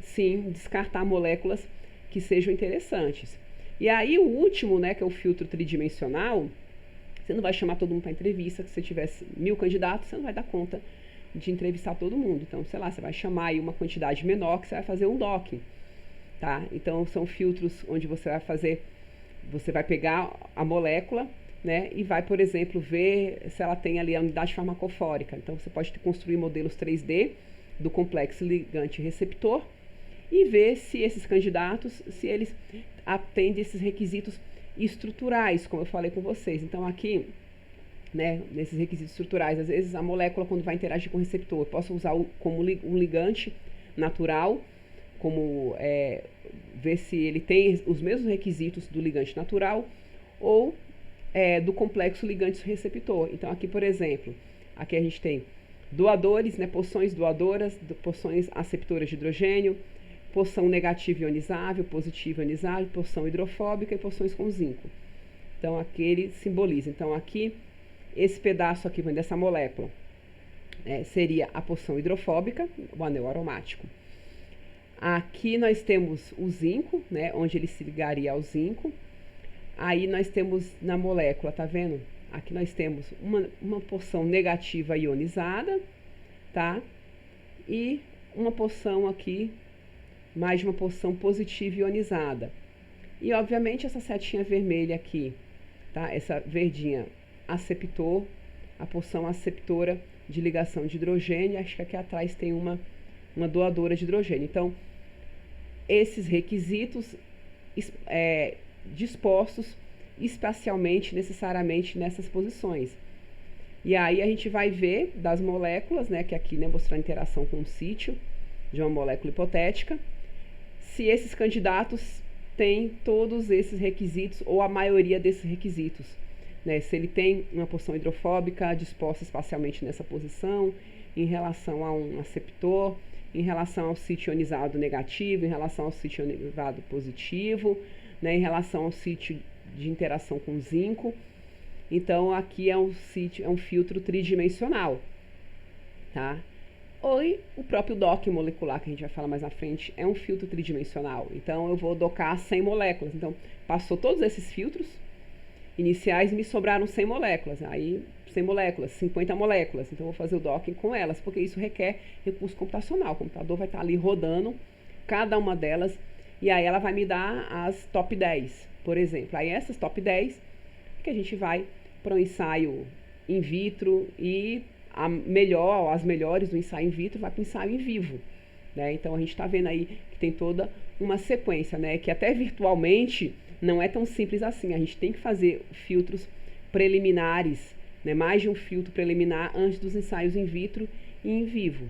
sim, descartar moléculas que sejam interessantes. E aí, o último, né, que é o filtro tridimensional, você não vai chamar todo mundo para entrevista, se você tivesse 1000 candidatos, você não vai dar conta de entrevistar todo mundo. Então, sei lá, você vai chamar aí uma quantidade menor que você vai fazer um docking, tá? Então, são filtros onde você vai pegar a molécula, né, e vai, por exemplo, ver se ela tem ali a unidade farmacofórica. Então, você pode construir modelos 3D do complexo ligante receptor e ver se esses candidatos, se eles atendem esses requisitos estruturais, como eu falei com vocês. Então, aqui, né, nesses requisitos estruturais, às vezes a molécula, quando vai interagir com o receptor, eu posso usar como um ligante natural, como ver se ele tem os mesmos requisitos do ligante natural, ou do complexo ligante-receptor. Então, aqui, por exemplo, aqui a gente tem doadores, né, poções doadoras, poções aceptoras de hidrogênio, poção negativa ionizável, positiva ionizável, poção hidrofóbica e poções com zinco. Então, aqui ele simboliza. Então, aqui, esse pedaço aqui dessa molécula seria a poção hidrofóbica, o anel aromático. Aqui nós temos o zinco, né, onde ele se ligaria ao zinco. Aí nós temos na molécula, tá vendo? Aqui nós temos uma porção negativa ionizada, tá? E uma porção aqui, mais de uma porção positiva ionizada. E, obviamente, essa setinha vermelha aqui, tá? Essa verdinha, aceptor, a porção aceptora de ligação de hidrogênio. Acho que aqui atrás tem uma doadora de hidrogênio. Então, esses requisitos dispostos espacialmente, necessariamente nessas posições. E aí a gente vai ver das moléculas, né, que aqui, né, mostrando a interação com o sítio de uma molécula hipotética, se esses candidatos têm todos esses requisitos ou a maioria desses requisitos, né? Se ele tem uma porção hidrofóbica disposta espacialmente nessa posição, em relação a um aceptor, em relação ao sítio ionizado negativo, em relação ao sítio ionizado positivo, né, em relação ao sítio de interação com zinco. Então, aqui é um filtro tridimensional, tá? Ou o próprio docking molecular, que a gente vai falar mais na frente, é um filtro tridimensional. Então, eu vou docar 100 moléculas. Então, passou todos esses filtros iniciais e me sobraram 100 moléculas. Aí, 100 moléculas, 50 moléculas. Então, eu vou fazer o docking com elas, porque isso requer recurso computacional. O computador vai estar ali rodando cada uma delas, e aí ela vai me dar as top 10, por exemplo. Aí essas top 10 que a gente vai para o ensaio in vitro e as melhores do ensaio in vitro vai para o ensaio em vivo, né? Então a gente está vendo aí que tem toda uma sequência, né? Que até virtualmente não é tão simples assim. A gente tem que fazer filtros preliminares, né? Mais de um filtro preliminar antes dos ensaios in vitro e em vivo.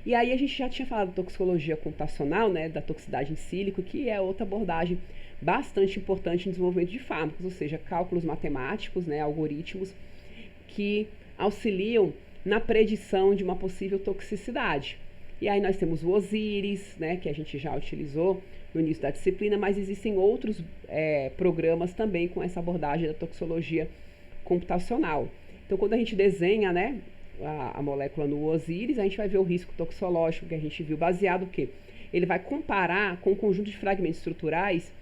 E aí a gente já tinha falado de toxicologia computacional, né, da toxicidade em sílico, que é outra abordagem bastante importante no desenvolvimento de fármacos, ou seja, cálculos matemáticos, né, algoritmos que auxiliam na predição de uma possível toxicidade. E aí nós temos o OSIRIS, né, que a gente já utilizou no início da disciplina, mas existem outros programas também com essa abordagem da toxicologia computacional. Então, quando a gente desenha, né, a molécula no OSIRIS, a gente vai ver o risco toxicológico que a gente viu, baseado no quê? Ele vai comparar com um conjunto de fragmentos estruturais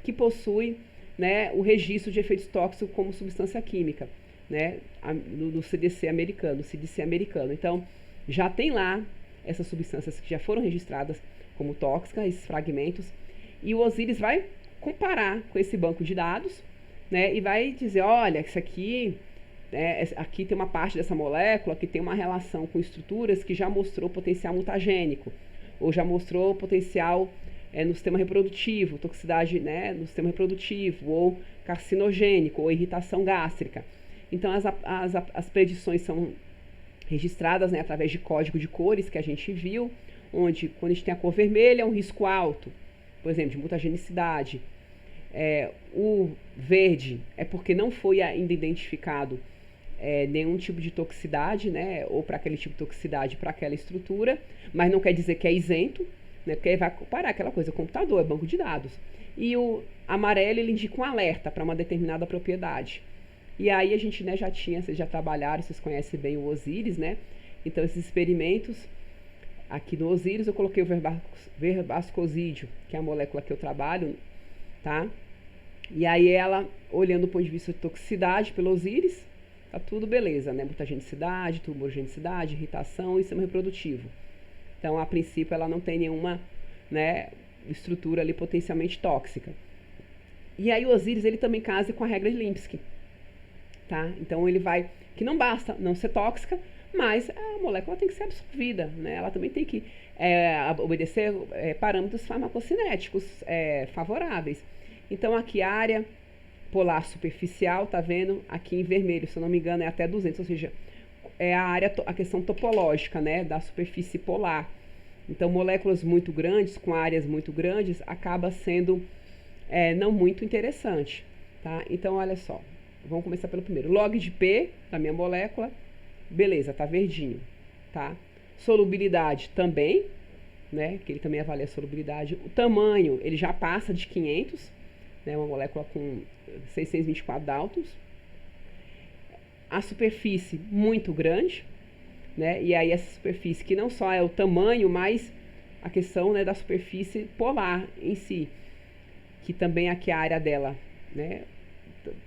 que possui, né, o registro de efeitos tóxicos como substância química, né, no CDC americano. Então, já tem lá essas substâncias que já foram registradas como tóxicas, esses fragmentos, e o OSIRIS vai comparar com esse banco de dados, né, e vai dizer, olha, isso aqui aqui tem uma parte dessa molécula que tem uma relação com estruturas que já mostrou potencial mutagênico, ou já mostrou potencial no sistema reprodutivo, toxicidade, né, no sistema reprodutivo, ou carcinogênico, ou irritação gástrica. Então, as predições são registradas, né, através de código de cores que a gente viu, onde quando a gente tem a cor vermelha é um risco alto, por exemplo, de mutagenicidade. O verde é porque não foi ainda identificado nenhum tipo de toxicidade, né, ou para aquele tipo de toxicidade para aquela estrutura, mas não quer dizer que é isento, né, porque aí vai parar aquela coisa, computador, é banco de dados. E o amarelo, ele indica um alerta para uma determinada propriedade. E aí a gente, né, vocês já trabalharam, vocês conhecem bem o Osiris, né? Então esses experimentos, aqui no Osiris eu coloquei o verbascosídeo, que é a molécula que eu trabalho, tá? E aí ela, olhando do ponto de vista de toxicidade pelo Osiris, tá tudo beleza, né? Mutagenicidade, tumorigenicidade, irritação e sistema reprodutivo. Então, a princípio, ela não tem nenhuma, né, estrutura ali potencialmente tóxica. E aí o Osiris, ele também casa com a regra de Lipinski, tá? Então, ele vai, que não basta não ser tóxica, mas a molécula tem que ser absorvida, né? Ela também tem que obedecer parâmetros farmacocinéticos favoráveis. Então, aqui a área polar superficial, tá vendo? Aqui em vermelho, se eu não me engano, é até 200, ou seja, é a questão topológica, né, da superfície polar. Então, moléculas muito grandes, com áreas muito grandes, acaba sendo não muito interessante, tá? Então, olha só, vamos começar pelo primeiro. Log de P, da minha molécula, beleza, tá verdinho, tá? Solubilidade também, né, que ele também avalia a solubilidade. O tamanho, ele já passa de 500, né, uma molécula com 624 Daltons. A superfície muito grande, né? E aí essa superfície que não só é o tamanho, mas a questão, né, da superfície polar em si, que também aqui a área dela, né,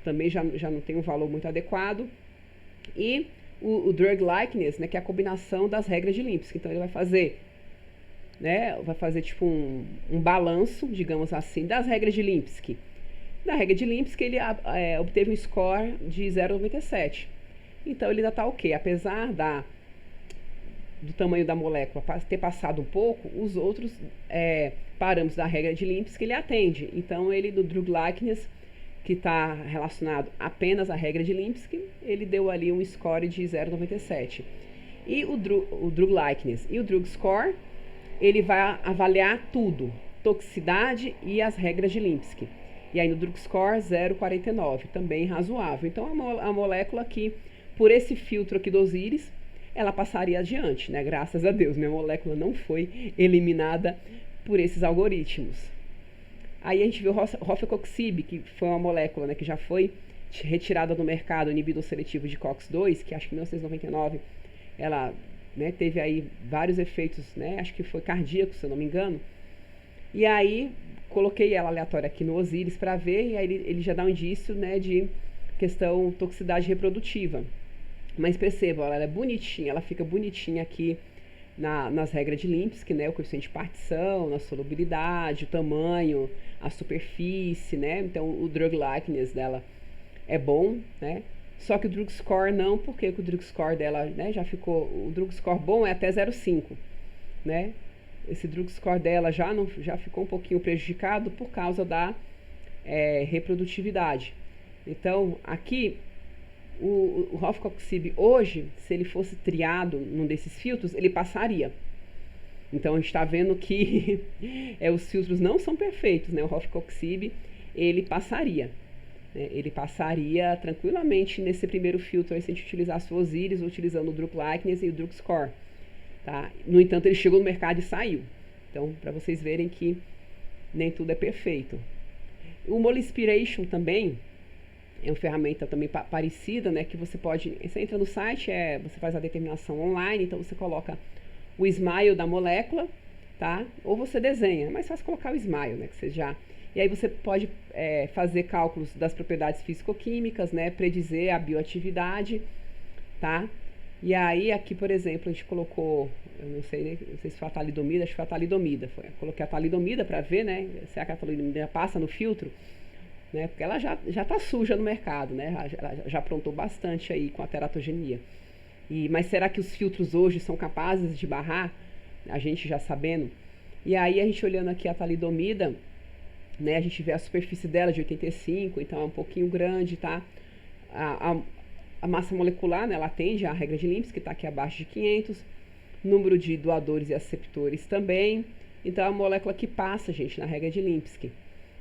também já não tem um valor muito adequado. E o drug likeness, né, que é a combinação das regras de Lipinski. Então ele vai fazer, né, tipo um balanço, digamos assim, das regras de Lipinski. Na regra de Lipinski ele obteve um score de 0,97. Então ele ainda está ok. Apesar do tamanho da molécula ter passado um pouco, os outros parâmetros da regra de Lipinski ele atende. Então ele, do drug likeness, que está relacionado apenas à regra de Lipinski, ele deu ali um score de 0,97. E o drug likeness e o drug score, ele vai avaliar tudo, toxicidade e as regras de Lipinski. E aí no drug score 0,49, também razoável. Então a molécula aqui, por esse filtro aqui do Osiris, ela passaria adiante, né? Graças a Deus, minha molécula não foi eliminada por esses algoritmos. Aí a gente viu o Rofecoxib, que foi uma molécula, né, que já foi retirada do mercado, inibidor seletivo de COX-2, que acho que em 1999 ela, né, teve aí vários efeitos, né, acho que foi cardíaco, se eu não me engano. E aí coloquei ela aleatória aqui no Osiris para ver, e aí ele já dá um indício, né, de questão toxicidade reprodutiva. Mas percebam, ela é bonitinha, ela fica bonitinha aqui nas regras de Lipinski, né, o coeficiente de partição, na solubilidade, o tamanho, a superfície, né, então o drug likeness dela é bom, né, só que o drug score não, porque o drug score dela, né, já ficou, o drug score bom é até 0,5, né, esse drug score dela já ficou um pouquinho prejudicado por causa da reprodutividade. Então, aqui, o Rofecoxib hoje, se ele fosse triado num desses filtros, ele passaria. Então, a gente está vendo que os filtros não são perfeitos, né? O Rofecoxib, ele passaria. Né? Ele passaria tranquilamente nesse primeiro filtro, aí, se a gente utilizasse o Osiris, utilizando o drug likeness e o drug score. Tá? No entanto, ele chegou no mercado e saiu. Então, para vocês verem que nem tudo é perfeito. O Molespiration também é uma ferramenta também parecida, né? Que você entra no site, você faz a determinação online, então você coloca o SMILE da molécula, tá? Ou você desenha, é mais fácil colocar o SMILE, né? E aí você pode fazer cálculos das propriedades físico-químicas, né? Predizer a bioatividade, tá? E aí aqui, por exemplo, a gente colocou, eu não sei se foi a talidomida, acho que foi a talidomida. Coloquei a talidomida para ver, né? Será que a talidomida passa no filtro? né? Porque ela já está suja no mercado, né? Ela já aprontou bastante aí com a teratogenia. Mas será que os filtros hoje são capazes de barrar? A gente já sabendo. E aí a gente olhando aqui a talidomida, né? A gente vê a superfície dela de 85, então é um pouquinho grande, tá? A massa molecular, né, ela atende à regra de Lipinski, que está aqui abaixo de 500. Número de doadores e aceptores também. Então é uma molécula que passa, gente, na regra de Lipinski.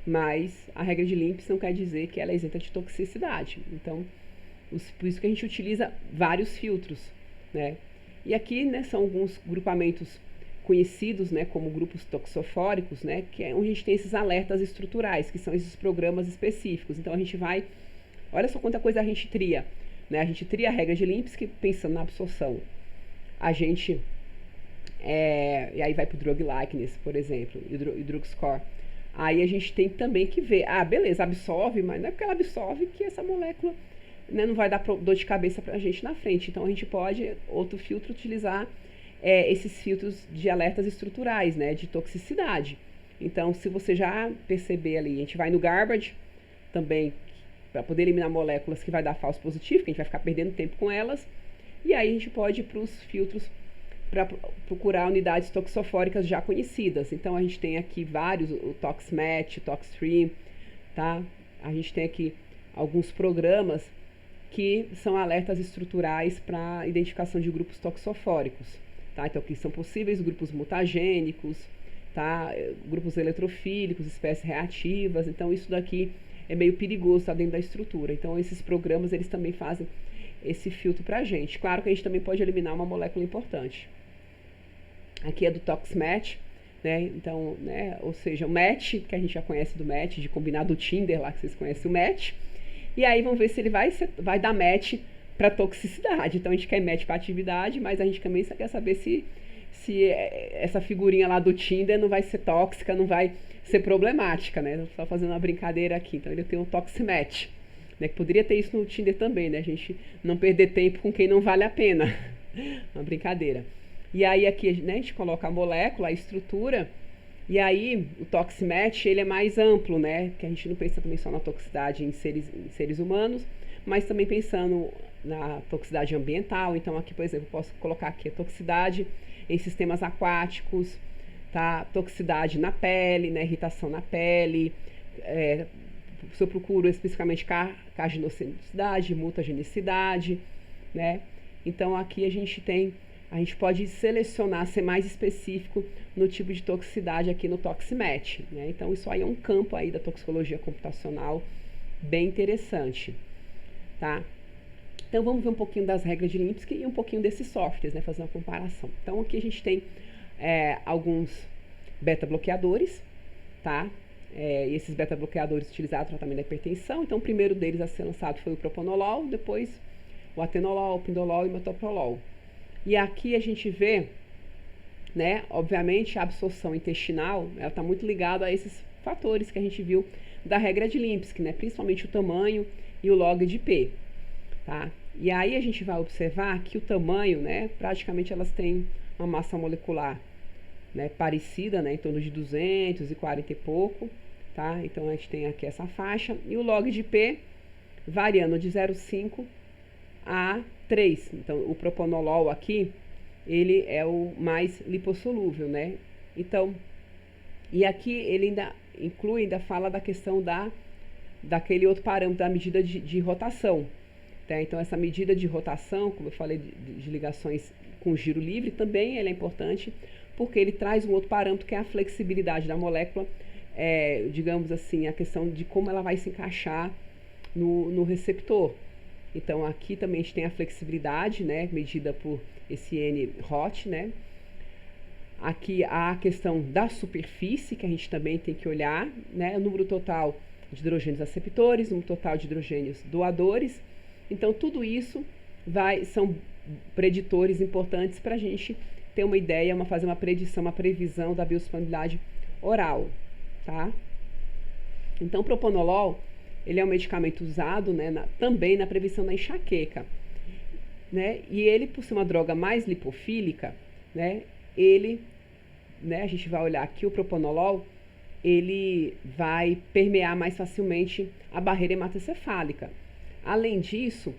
Mas a regra de Lipinski não quer dizer que ela é isenta de toxicidade. Então, por isso que a gente utiliza vários filtros, né? E aqui, né, são alguns grupamentos conhecidos, né, como grupos toxofóricos, né, que é onde a gente tem esses alertas estruturais, que são esses programas específicos. Então a gente vai, olha só quanta coisa a gente tria, né? A gente tria a regra de Lipinski pensando na absorção. A gente e aí vai pro drug likeness, por exemplo, e drug score. Aí a gente tem também que ver, beleza, absorve, mas não é porque ela absorve que essa molécula, né, não vai dar dor de cabeça pra gente na frente. Então a gente pode, outro filtro, utilizar esses filtros de alertas estruturais, né, de toxicidade. Então, se você já perceber ali, a gente vai no garbage também, para poder eliminar moléculas que vai dar falso positivo, que a gente vai ficar perdendo tempo com elas. E aí a gente pode ir para os filtros para procurar unidades toxofóricas já conhecidas. Então a gente tem aqui vários, o ToxMatch, o ToxStream, tá? A gente tem aqui alguns programas que são alertas estruturais para identificação de grupos toxofóricos, tá? Então aqui são possíveis grupos mutagênicos, tá? Grupos eletrofílicos, espécies reativas. Então isso daqui é meio perigoso, tá, dentro da estrutura. Então esses programas, eles também fazem esse filtro pra gente. Claro que a gente também pode eliminar uma molécula importante. Aqui é do ToxMatch, né? Então, né, ou seja, o match, que a gente já conhece do match, de combinar do Tinder lá, que vocês conhecem o match. E aí vamos ver se ele vai dar match para toxicidade. Então a gente quer match para atividade, mas a gente também quer saber se essa figurinha lá do Tinder não vai ser tóxica, não vai ser problemática, né? Eu tô fazendo uma brincadeira aqui. Então ele tem um ToxMatch, né? Que poderia ter isso no Tinder também, né? A gente não perder tempo com quem não vale a pena. Uma brincadeira. E aí aqui, né, a gente coloca a molécula, a estrutura, e aí o ToxMatch, ele é mais amplo, né? Que a gente não pensa também só na toxicidade em seres humanos, mas também pensando na toxicidade ambiental. Então aqui, por exemplo, eu posso colocar aqui a toxicidade em sistemas aquáticos, tá? Toxicidade na pele, né? Irritação na pele, se eu procuro especificamente carcinogenicidade, mutagenicidade, né? Então aqui a gente pode selecionar, ser mais específico no tipo de toxicidade aqui no ToxMatch, né? Então isso aí é um campo aí da toxicologia computacional bem interessante, tá? Então vamos ver um pouquinho das regras de Lipinski e um pouquinho desses softwares, né? Fazer uma comparação. Então aqui a gente tem alguns beta-bloqueadores, tá? E esses beta-bloqueadores utilizados no tratamento da hipertensão. Então o primeiro deles a ser lançado foi o propanolol, depois o atenolol, o pindolol e o metoprolol. E aqui a gente vê, né, obviamente a absorção intestinal, ela está muito ligada a esses fatores que a gente viu da regra de Lipinski, né, principalmente o tamanho e o log de P, tá? E aí a gente vai observar que o tamanho, né, praticamente elas têm uma massa molecular, né, parecida, né, em torno de 240 e pouco, tá? Então a gente tem aqui essa faixa, e o log de P variando de 0,5 a 3. Então, o propanolol aqui, ele é o mais lipossolúvel, né? Então, e aqui ele ainda fala da questão daquele outro parâmetro, da medida de rotação, tá? Então, essa medida de rotação, como eu falei, de ligações com giro livre, também ele é importante, porque ele traz um outro parâmetro que é a flexibilidade da molécula, digamos assim, a questão de como ela vai se encaixar no receptor. Então aqui também a gente tem a flexibilidade, né, medida por esse N-HOT, né. Aqui há a questão da superfície, que a gente também tem que olhar, né, o número total de hidrogênios aceptores, o número total de hidrogênios doadores. Então tudo isso são preditores importantes para a gente ter uma ideia, fazer uma predição, uma previsão da biodisponibilidade oral, tá? Então o propanolol, ele é um medicamento usado, né, também na prevenção da enxaqueca, né? E ele, por ser uma droga mais lipofílica, né, a gente vai olhar aqui o propanolol, ele vai permear mais facilmente a barreira hematocefálica. Além disso,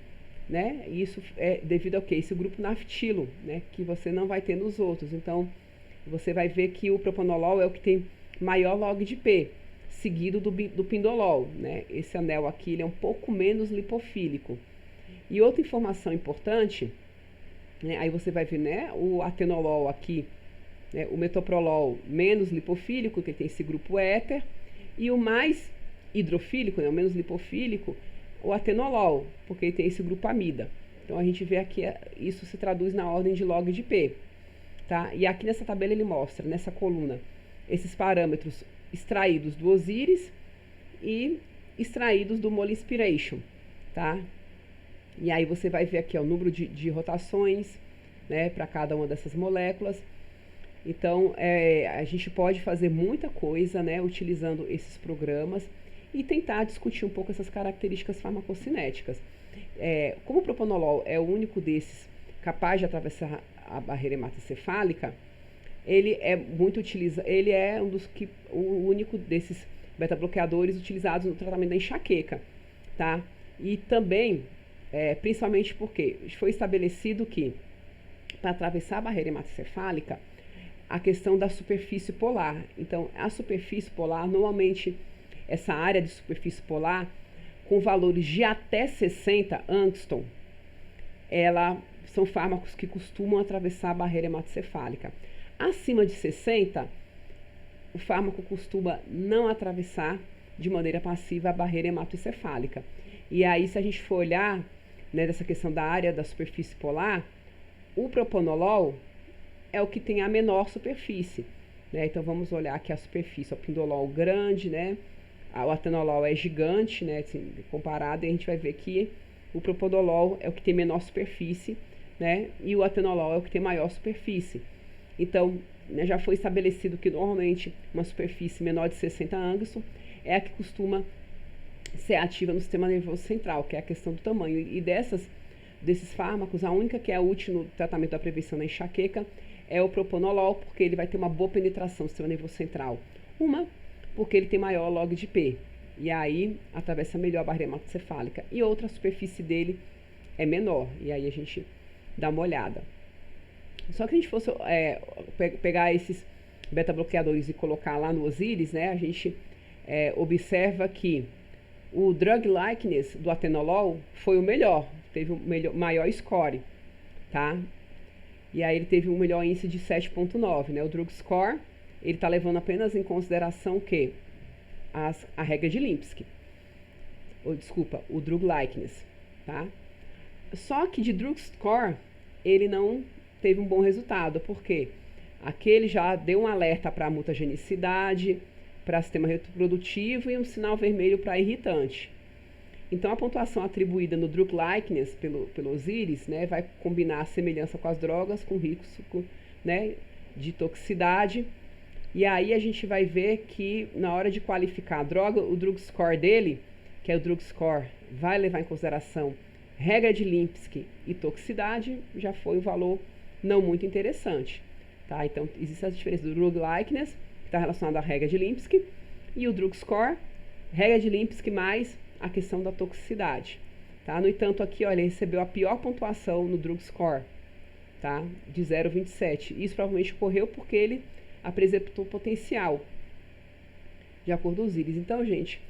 né, isso é devido ao quê? Esse grupo naftilo, né, que você não vai ter nos outros. Então, você vai ver que o propanolol é o que tem maior log de P, seguido do pindolol, né? Esse anel aqui ele é um pouco menos lipofílico. E outra informação importante, né, aí você vai ver, né, o atenolol aqui, né, o metoprolol menos lipofílico, que tem esse grupo éter, e o mais hidrofílico, né, o menos lipofílico, o atenolol, porque ele tem esse grupo amida. Então a gente vê aqui, isso se traduz na ordem de log de P. Tá? E aqui nessa tabela ele mostra, nessa coluna, esses parâmetros extraídos do Osiris e extraídos do Mole Inspiration. Tá? E aí você vai ver aqui ó, o número de rotações, né, para cada uma dessas moléculas. Então, a gente pode fazer muita coisa, né, utilizando esses programas e tentar discutir um pouco essas características farmacocinéticas. Como o propanolol é o único desses capaz de atravessar a barreira hematocefálica, ele é muito utilizado, ele é o único desses beta-bloqueadores utilizados no tratamento da enxaqueca, tá? E também, principalmente porque foi estabelecido que para atravessar a barreira hematocefálica, a questão da superfície polar. Então, a superfície polar, normalmente, essa área de superfície polar, com valores de até 60 angstrom, são fármacos que costumam atravessar a barreira hematocefálica. Acima de 60, o fármaco costuma não atravessar de maneira passiva a barreira hematocefálica. E aí, se a gente for olhar, né, dessa questão da área da superfície polar, o propanolol é o que tem a menor superfície, né? Então vamos olhar aqui a superfície, o pindolol grande, né? O atenolol é gigante, né? Assim, comparado, e a gente vai ver que o propanolol é o que tem menor superfície, né? E o atenolol é o que tem maior superfície. Então, né, já foi estabelecido que normalmente uma superfície menor de 60 angstrom é a que costuma ser ativa no sistema nervoso central, que é a questão do tamanho. E desses fármacos, a única que é útil no tratamento da prevenção da enxaqueca é o propanolol, porque ele vai ter uma boa penetração no sistema nervoso central. Porque ele tem maior log de P, e aí atravessa melhor a barreira hematocefálica. E outra, a superfície dele é menor, e aí a gente dá uma olhada. Só que a gente fosse pegar esses beta-bloqueadores e colocar lá no Osiris, né, a gente observa que o drug likeness do atenolol foi o melhor, teve o maior score, tá? E aí ele teve um melhor índice de 7.9, né? O drug score, ele está levando apenas em consideração que a regra de Lipinski, o drug likeness, tá? Só que de drug score, ele não teve um bom resultado, porque aquele já deu um alerta para a mutagenicidade, para sistema reprodutivo e um sinal vermelho para irritante. Então, a pontuação atribuída no drug likeness pelo Osiris, né, vai combinar a semelhança com as drogas, com risco, né, de toxicidade. E aí a gente vai ver que na hora de qualificar a droga, o drug score dele, que é o drug score, vai levar em consideração regra de Lipinski e toxicidade, já foi um valor não muito interessante. Tá? Então, existe essa diferença do drug likeness, que está relacionado à regra de Lipinski, e o drug score, regra de Lipinski mais a questão da toxicidade. Tá? No entanto, aqui, olha, ele recebeu a pior pontuação no drug score, tá? De 0,27. Isso provavelmente ocorreu porque ele apresentou potencial, de acordo com os Osiris. Então, gente,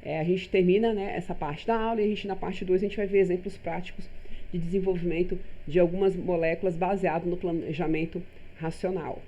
a gente termina, né, essa parte da aula, e na parte 2 a gente vai ver exemplos práticos de desenvolvimento de algumas moléculas baseado no planejamento racional.